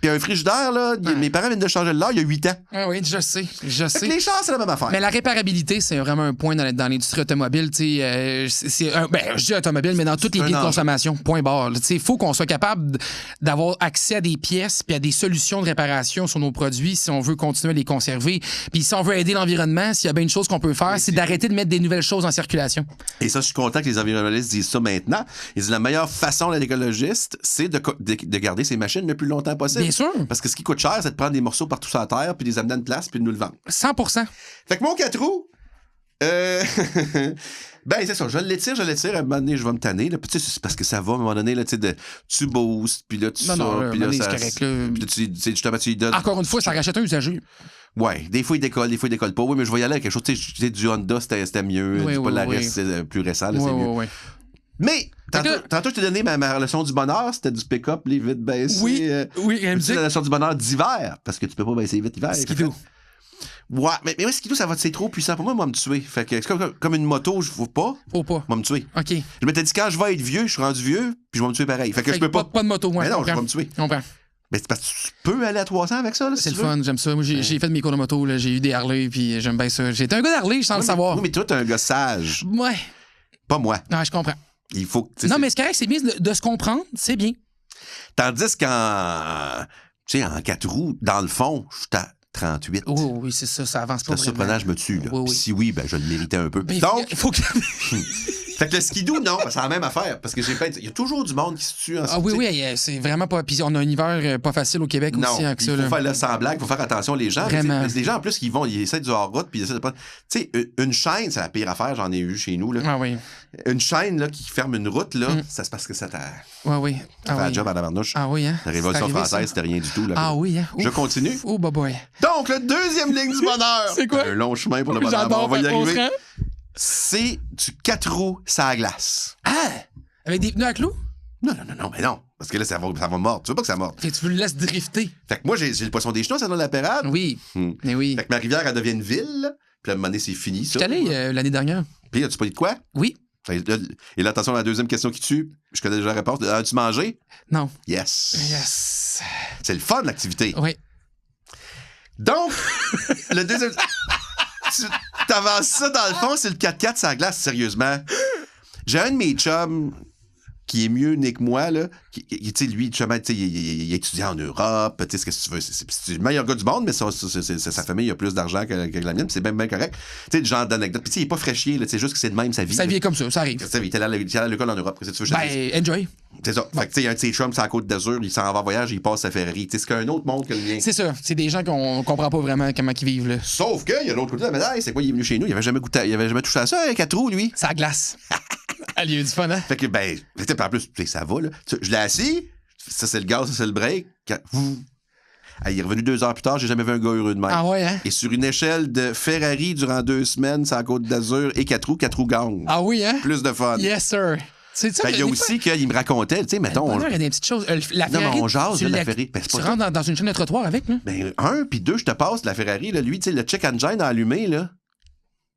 Puis un frigidaire, là, mes parents viennent de changer le leur il y a 8 ans. Ah oui, je sais. Fait que les chars, c'est la même affaire. Mais la réparabilité, c'est vraiment un point dans l'industrie automobile. Je dis automobile, mais dans toutes les biens de consommation. Point barre. Il faut qu'on soit capable d'avoir accès à des pièces puis à des solutions de réparation sur nos produits si on veut continuer à les conserver. Puis si on veut aider l'environnement, s'il y a bien une chose qu'on peut faire, c'est d'arrêter de mettre des nouvelles choses en circulation. Et ça, je suis content que les environnementalistes disent ça maintenant. Ils disent la meilleure façon d'être écologiste, c'est de garder ces machines le plus longtemps possible. Bien sûr. Parce que ce qui coûte cher, c'est de prendre des morceaux partout sur la terre, puis de les amener à une place, puis de nous le vendre. 100%. Fait que mon 4 roues, ben, c'est ça, je l'étire, à un moment donné, je vais me tanner. Là. Puis, c'est parce que ça va, à un moment donné, là, tu boostes, puis là, tu sors, puis là, ça... Correct, là. Puis justement, tu lui donnes... Encore une fois, ça rachète un usager. Ouais, des fois, il décolle pas. Oui, mais je vais y aller avec quelque chose, tu sais, du Honda, c'était mieux, du Polaris, c'est plus récent, là, c'est mieux. Oui. Mais, tantôt, je t'ai donné ma leçon du bonheur, c'était du pick-up, les vitres baissées. Oui, c'est la leçon du bonheur d'hiver, parce que tu peux pas baisser les vitres l'hiver. Skidoo. Ouais, mais Skidoo, c'est trop puissant. Pour moi, me tuer. Fait que c'est comme une moto, je ne pas. Faut pas. Moi, me tuer. OK. Je m'étais dit, quand je vais être vieux, je suis rendu vieux, puis je vais me tuer pareil. Fait que je peux pas. Pas de moto, moi. Mais non, je vais me tuer. On prend. Mais c'est parce que tu peux aller à 300 avec ça, là, c'est le fun, j'aime ça. Moi, j'ai fait mes cours de moto, là, j'ai eu des Harley, puis j'aime bien ça. J'étais un gars d'Harley, sans le savoir. Oui, mais toi, t'es un gars sage. Ouais. Pas moi. Non, je comprends. Il faut que... Non, mais c'est correct, c'est bien de se comprendre, c'est bien. Tandis qu'en 4 roues, dans le fond, je suis à 38. Oui, c'est ça, ça avance pas vraiment. Surprenant, je me tue, là. Oui. Si oui, ben je le méritais un peu. Ben, donc... Il faut que... Fait que le skidoo, non, c'est la même affaire. Parce que il y a toujours du monde qui se tue en Ah oui, c'est vraiment pas... Puis on a un hiver pas facile au Québec aussi avec ça. Il faut faire là, sans blague, il faut faire attention les gens. Vraiment. Les gens, en plus, ils essaient du hors-route, puis ils essaient de prendre... Tu sais, une chaîne, c'est la pire affaire, j'en ai eu chez nous, là. Ah oui. Une chaîne, là, qui ferme une route, là, ça se passe que ça t'a... Oui. Ça fait un job à la barnouche. Ah oui, hein. La Révolution française, c'était rien du tout, là. Ah oui, hein. Je continue. Oh, boy. Donc, le deuxième ligne du bonheur. C'est quoi? Un long chemin pour le bonheur. J'adore, on va y arriver. C'est du 4 roues ça glace. Ah! Avec des pneus à clous? Non, mais non. Parce que là, ça va mordre. Tu veux pas que ça morde. Fait que tu veux le laisser drifter. Fait que moi, j'ai le poisson des chenaux, ça donne la pérade. Oui. Mais oui. Fait que ma rivière, elle devient une ville. Puis à un moment donné, c'est fini, ça. Je suis allé l'année dernière. Puis as-tu pas dit de quoi? Oui. Et là, attention à la deuxième question qui tue. Je connais déjà la réponse. As-tu mangé? Non. Yes. C'est le fun, l'activité. Oui. Donc, le deuxième... Tu t'avances ça dans le fond, c'est le 4x4 ça glace, sérieusement. J'ai un de mes chums qui est mieux né que moi, là. Tu sais, lui, il est étudiant en Europe. Tu sais, ce que tu veux. C'est le meilleur gars du monde, mais sa famille a plus d'argent que la mienne, c'est bien correct. Tu sais, le genre d'anecdote. Puis, il est pas fraîchier, là. C'est juste que c'est de même sa vie. Sa vie est comme ça arrive. Il était allé à l'école en Europe. Tu veux, enjoy. C'est ça. Fait que, tu sais, il y a un de ses chums, c'est à la Côte d'Azur, il s'en va en voyage, il passe sa Ferrari. Tu sais, c'est un autre monde que le mien. C'est ça. C'est des gens qu'on comprend pas vraiment comment ils vivent, là. Sauf qu'il y a l'autre côté de la médaille. C'est quoi, il est venu chez nous, il avait jamais touché à ça, un 4 roues, lui. Ça glace. Elle a eu du fun, hein? Fait que, en plus, ça va, là. Je l'ai assis, ça c'est le gaz, ça c'est le break. Il est revenu 2 heures plus tard, j'ai jamais vu un gars heureux de même. Ah ouais, hein? Et sur une échelle de Ferrari durant 2 semaines, c'est à la Côte d'Azur et 4 roues gagnent. Ah oui, hein? Plus de fun. Yes, sir. C'est ça. Il y a aussi qu'il me racontait, tu sais, mettons. Il y a des petites choses. La non, Ferrari, mais on jase, la Ferrari. Tu rentres dans une chaîne de trottoir avec, là? Ben, 1, puis 2, je te passe la Ferrari, là. Lui, tu sais, le check engine allumé, là.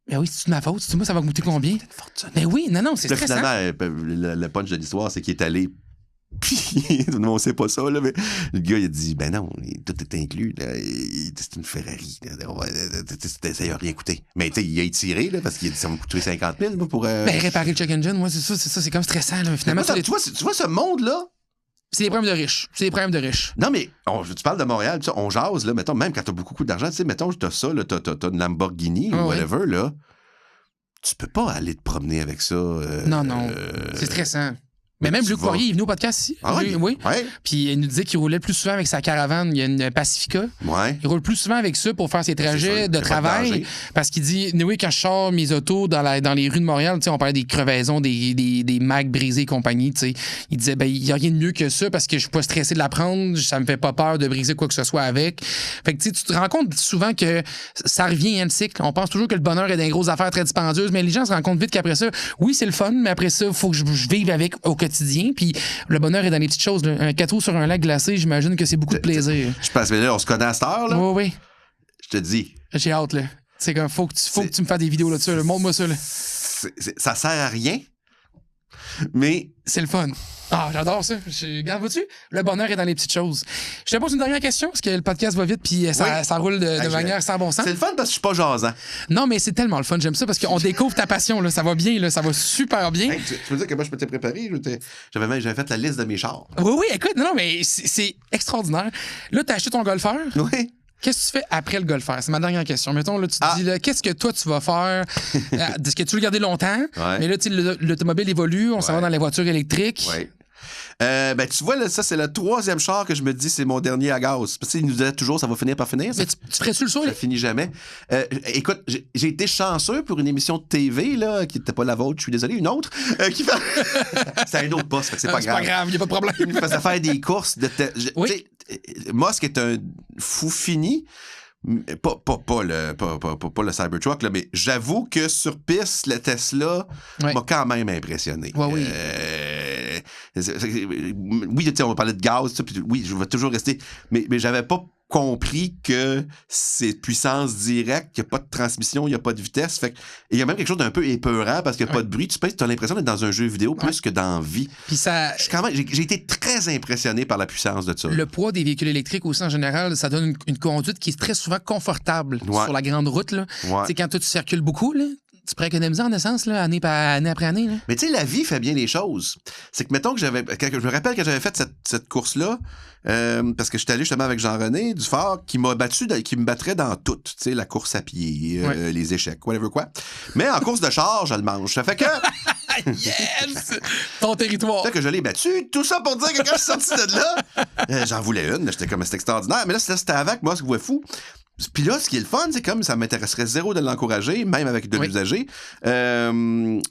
Ben oui, c'est de ma faute. Moi, ça va coûter combien? C'est une fortune. Ben oui, non, c'est stressant. Finalement, le punch de l'histoire, c'est qu'il est allé. Puis, tout le monde sait pas ça, là, mais le gars, il a dit, ben non, tout est inclus, là. C'est une Ferrari, là. Ça n'a rien coûté. Mais, tu sais, il a étiré, là, parce qu'il a dit, ça va me coûter 50 000 pour. Ben, réparer le check engine, moi, c'est ça, c'est comme stressant, là. Finalement, tu vois ce monde-là? C'est des problèmes de riches. Non, mais tu parles de Montréal, on jase, là, mettons, même quand t'as beaucoup d'argent, tu sais, mettons, t'as ça, là, t'as une Lamborghini ou whatever, là. Tu peux pas aller te promener avec ça. Non. C'est stressant. Mais même Luc Poirier, il est venu au podcast ici. Ah oui? Oui. Ouais. Puis il nous disait qu'il roulait plus souvent avec sa caravane. Il y a une Pacifica. Ouais. Il roule plus souvent avec ça pour faire ses trajets de travail. Parce qu'il dit, oui, quand je sors mes autos dans les rues de Montréal, on parlait des crevaisons, des Macs brisés et compagnie. T'sais. Il disait, il n'y a rien de mieux que ça parce que je suis pas stressé de la prendre. Ça me fait pas peur de briser quoi que ce soit avec. Fait que tu te rends compte souvent que ça revient, le cycle. On pense toujours que le bonheur est des grosses affaires très dispendieuses, mais les gens se rendent compte vite qu'après ça, oui, c'est le fun, mais après ça, il faut que je vive avec au quotidien. Puis le bonheur est dans les petites choses. Là. Un 4 roues sur un lac glacé, j'imagine que c'est beaucoup de plaisir. Je pense que là, on se connaît à cette heure, là. Oui. Je te dis. J'ai hâte, là. C'est comme, faut que tu me fasses des vidéos là-dessus. Montre-moi ça, là. Ça sert à rien. Mais c'est le fun. Ah, j'adore ça. Regarde, vois-tu? Le bonheur est dans les petites choses. Je te pose une dernière question, parce que le podcast va vite, puis ça roule de manière sans bon sens. C'est le fun parce que je suis pas jasant. Non, mais c'est tellement le fun. J'aime ça parce qu'on découvre ta passion. Là. Ça va bien, là. Ça va super bien. Hey, tu veux dire que moi, je m'étais préparé? J'avais fait la liste de mes chars. Oui, écoute, non, mais c'est extraordinaire. Là, t'as acheté ton golfeur. Oui. Qu'est-ce que tu fais après le golfeur? C'est ma dernière question. Mettons, là, tu te dis, là, qu'est-ce que toi, tu vas faire? Est-ce que tu veux le garder longtemps? Ouais. Mais là, tu sais, l'automobile évolue, on s'en va dans les voitures électriques. Oui. Ben, tu vois, là, ça, c'est le 3e char que je me dis, c'est mon dernier à gaz. Parce qu'il nous disait toujours, ça va finir par finir. Mais tu ferais-tu le saut? Ça finit jamais. Écoute, j'ai été chanceux pour une émission de TV, là, qui n'était pas la vôtre, je suis désolé, une autre, qui fait... C'est un autre poste, fait que c'est pas grave. C'est pas grave, il n'y a pas de problème. Il me faisait faire des courses de... Oui. Musk est un fou fini. Pas le Cybertruck, là, mais j'avoue que sur piste, le Tesla m'a quand même impressionné. Oui. Oui, on parlait de gaz, puis oui, je vais toujours rester, mais j'avais pas compris que c'est puissance directe, qu'il n'y a pas de transmission, il n'y a pas de vitesse. Fait il y a même quelque chose d'un peu épeurant parce qu'il n'y a pas de bruit. Tu as l'impression d'être dans un jeu vidéo plus que dans la vie. Puis ça... J'ai été très impressionné par la puissance de ça. Le poids des véhicules électriques aussi, en général, ça donne une conduite qui est très souvent confortable sur la grande route. Là. Quand toi, tu circules beaucoup, là, tu pourrais économiser en essence, là, année après année. Là. Mais tu sais, la vie fait bien les choses. C'est que, mettons que je me rappelle que j'avais fait cette course-là, parce que j'étais allé justement avec Jean-René Dufort, qui m'a battu, qui me battrait dans tout. Tu sais, la course à pied, les échecs, whatever quoi. Mais en course de char, je le mange. Ça fait que... Yes! Ton territoire. Fait que je l'ai battu. Tout ça pour dire que quand je suis sorti de là, j'en voulais une. J'étais comme, c'était extraordinaire. Mais là, c'était avec moi, ce que vous voyez fou. Puis là, ce qui est le fun, c'est comme ça m'intéresserait zéro de l'encourager, même avec de l'usager. Je me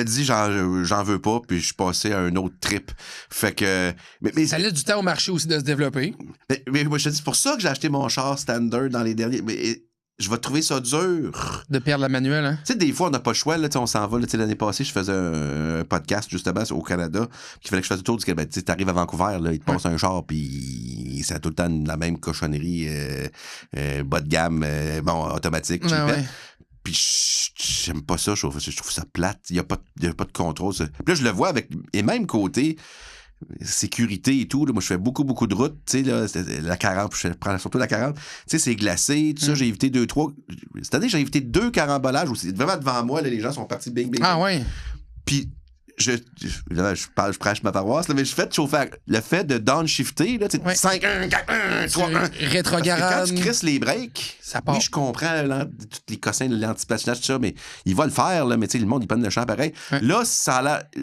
dis, j'en veux pas, puis je suis passé à un autre trip. Fait que... Mais ça laisse du temps au marché aussi de se développer. Mais moi, je te dis, c'est pour ça que j'ai acheté mon char standard dans les derniers... Mais je vais trouver ça dur. De perdre la manuelle, hein? Tu sais, des fois, on n'a pas le choix. Là, on s'en va. Là, l'année passée, je faisais un podcast, justement, au Canada. Puis il fallait que je fasse le tour du Québec. Tu arrives à Vancouver, là, il te passe un char, puis c'est tout le temps la même cochonnerie, bas de gamme, automatique. Puis j'aime pas ça. Je trouve ça plate. Il n'y a pas de contrôle. Puis là, je le vois avec... Et même côté... sécurité et tout, là, moi je fais beaucoup de routes, tu sais, là, la 40, je prends surtout la 40, tu sais, c'est glacé, tout ça, j'ai évité 2-3, cette année j'ai évité 2 carambolages aussi, vraiment devant moi, là, les gens sont partis bing. Ah ouais. Puis je prêche ma paroisse, là, mais je fais de chauffer. Le fait de downshifter, là, 5, 1, 4, 1, 3, 1. Rétrograde. Quand tu crisses les breaks, ça part. Oui, je comprends tous les cossins de l'antipatinage, tout ça, mais il va le faire, là, mais le monde, il prenne le champ pareil. Ouais. Là,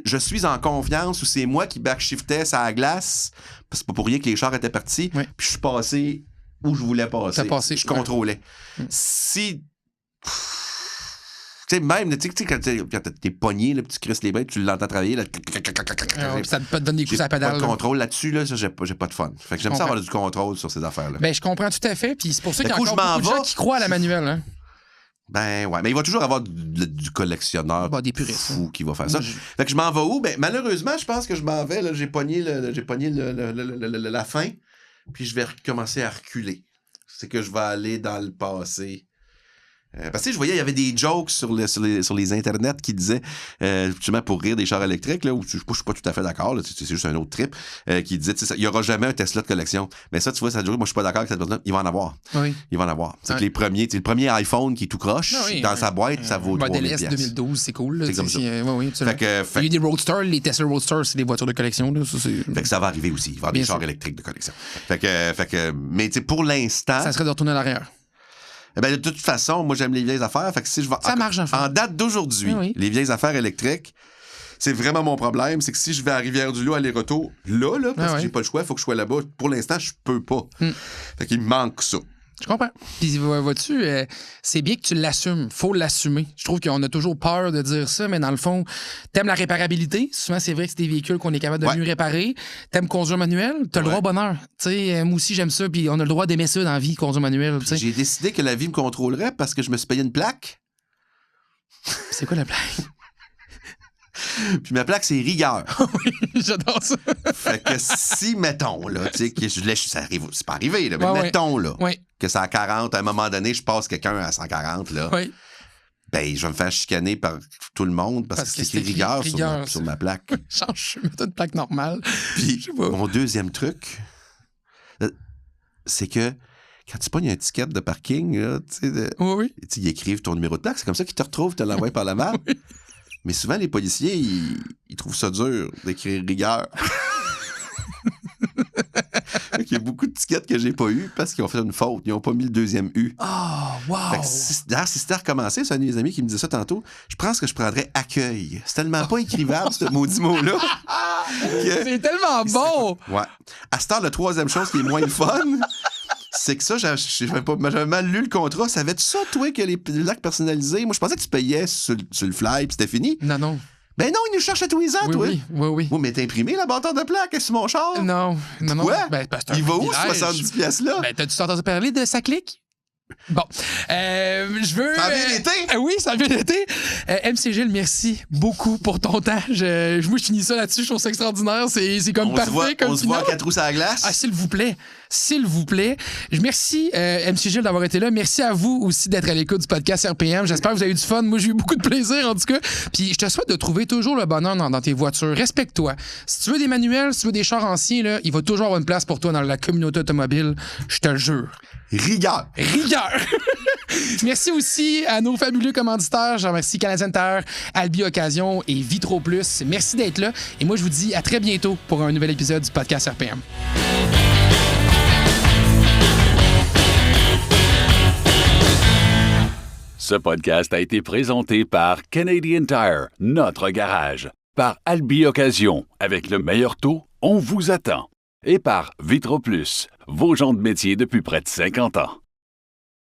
je suis en confiance où c'est moi qui backshiftais sur la glace, parce que c'est pas pour rien que les chars étaient partis, puis je suis passé où je voulais passer. Je contrôlais. Si... Tu sais, même, quand t'es pogné, là, tu crisses les breaks, tu l'entends travailler, là, ça te donne des coups à la pédale. Pas de contrôle là-dessus, là, ça, j'ai pas de fun. Fait que j'aime ça avoir du contrôle sur ces affaires-là. Ben, je comprends tout à fait, puis c'est pour ça qu'il y a encore beaucoup de gens qui croient à la manuelle, hein. Ben ouais, mais il va toujours avoir du collectionneur des puristes, fou qui va faire ça. Fait que je m'en vais où? Ben malheureusement, je pense que je m'en vais, là, j'ai pogné la fin, puis je vais commencer à reculer. C'est que je vais aller dans le passé. Parce que je voyais, il y avait des jokes sur les internets qui disaient, justement pour rire des chars électriques, là, où je suis pas tout à fait d'accord, là, c'est juste un autre trip, qui disait, il n'y aura jamais un Tesla de collection. Mais ça, tu vois, ça moi je suis pas d'accord avec cette personne-là. Il va en avoir. Oui. Il va en avoir. C'est que le premier iPhone qui est tout croche, dans sa boîte, ça vaut 3000 pièces. Model S 2012, c'est cool. Là, c'est comme ça. Oui, il y a eu des Roadsters, les Tesla Roadsters, c'est des voitures de collection. Là, fait que ça va arriver aussi. Il va y avoir des chars électriques de collection. Fait que, mais pour l'instant... Ça serait de retourner à l'arrière. Ben, de toute façon, moi, j'aime les vieilles affaires. Fait que si je vais ça marche, en date d'aujourd'hui, les vieilles affaires électriques, c'est vraiment mon problème. C'est que si je vais à Rivière-du-Loup aller-retour, là, parce que j'ai pas le choix, il faut que je sois là-bas. Pour l'instant, je peux pas. Fait qu'il me manque ça. Je comprends. Puis, vois-tu, c'est bien que tu l'assumes. Faut l'assumer. Je trouve qu'on a toujours peur de dire ça, mais dans le fond, t'aimes la réparabilité. Souvent, c'est vrai que c'est des véhicules qu'on est capable de mieux réparer. T'aimes conduire manuel. T'as le droit au bonheur. T'sais, moi aussi, j'aime ça. Puis, on a le droit d'aimer ça dans la vie, conduire manuel. J'ai décidé que la vie me contrôlerait parce que je me suis payé une plaque. C'est quoi la plaque? Puis ma plaque, c'est rigueur. Oui, j'adore ça. Fait que si, mettons, là, tu sais, ça arrive, c'est pas arrivé, là, mais mettons, là, que c'est à 40, à un moment donné, je passe quelqu'un à 140, là. Oui. Ben, je vais me faire chicaner par tout le monde parce que c'est écrit rigueur sur ma plaque. Change, je mets une plaque normale. Puis, mon deuxième truc, c'est que quand tu pognes un ticket de parking, là, oui. Ils écrivent ton numéro de plaque. C'est comme ça qu'ils te retrouvent, te l'envoient par la main. Oui. Mais souvent, les policiers, ils trouvent ça dur d'écrire rigueur. Il y a beaucoup de tickets que j'ai pas eu parce qu'ils ont fait une faute. Ils n'ont pas mis le deuxième U. Oh, wow! D'ailleurs, si c'était recommencé, c'est un de mes amis qui me disait ça tantôt, je pense que je prendrais accueil. C'est tellement pas écrivable, ce maudit mot-là. C'est tellement bon! Ouais. À cette heure, la troisième chose qui est moins le fun, c'est que ça, j'avais mal lu le contrat. Savais-tu ça, toi, que les actes personnalisés? Moi, je pensais que tu payais sur le fly, puis c'était fini. Non. Ben non, ils nous cherchent à tous les ans, toi. Oui. Oui, mais t'as imprimé la bâton de plaque sur mon char? Non. Quoi? Ben, il va où, 70 pièces-là? Ben, t'as-tu entendu parler de ça clique? Bon, je veux... Ça a bien été? Oui, ça a bien été. MC Gilles, merci beaucoup pour ton temps. Moi, je finis ça là-dessus. Je trouve ça extraordinaire. C'est comme parfait. On se voit à 4 roues à la glace? Ah, s'il vous plaît. Merci, MC Gilles, d'avoir été là. Merci à vous aussi d'être à l'écoute du podcast RPM. J'espère que vous avez eu du fun. Moi, j'ai eu beaucoup de plaisir, en tout cas. Puis, je te souhaite de trouver toujours le bonheur dans tes voitures. Respecte-toi. Si tu veux des manuels, si tu veux des chars anciens, là, il va toujours avoir une place pour toi dans la communauté automobile. Je te le jure. Rigueur! Merci aussi à nos fabuleux commanditaires. Je remercie Canadien Tire, Albi Occasion et Vitro Plus. Merci d'être là. Et moi, je vous dis à très bientôt pour un nouvel épisode du podcast RPM. Ce podcast a été présenté par Canadian Tire, notre garage. Par Albi Occasion, avec le meilleur taux, on vous attend. Et par Vitro Plus, vos gens de métier depuis près de 50 ans.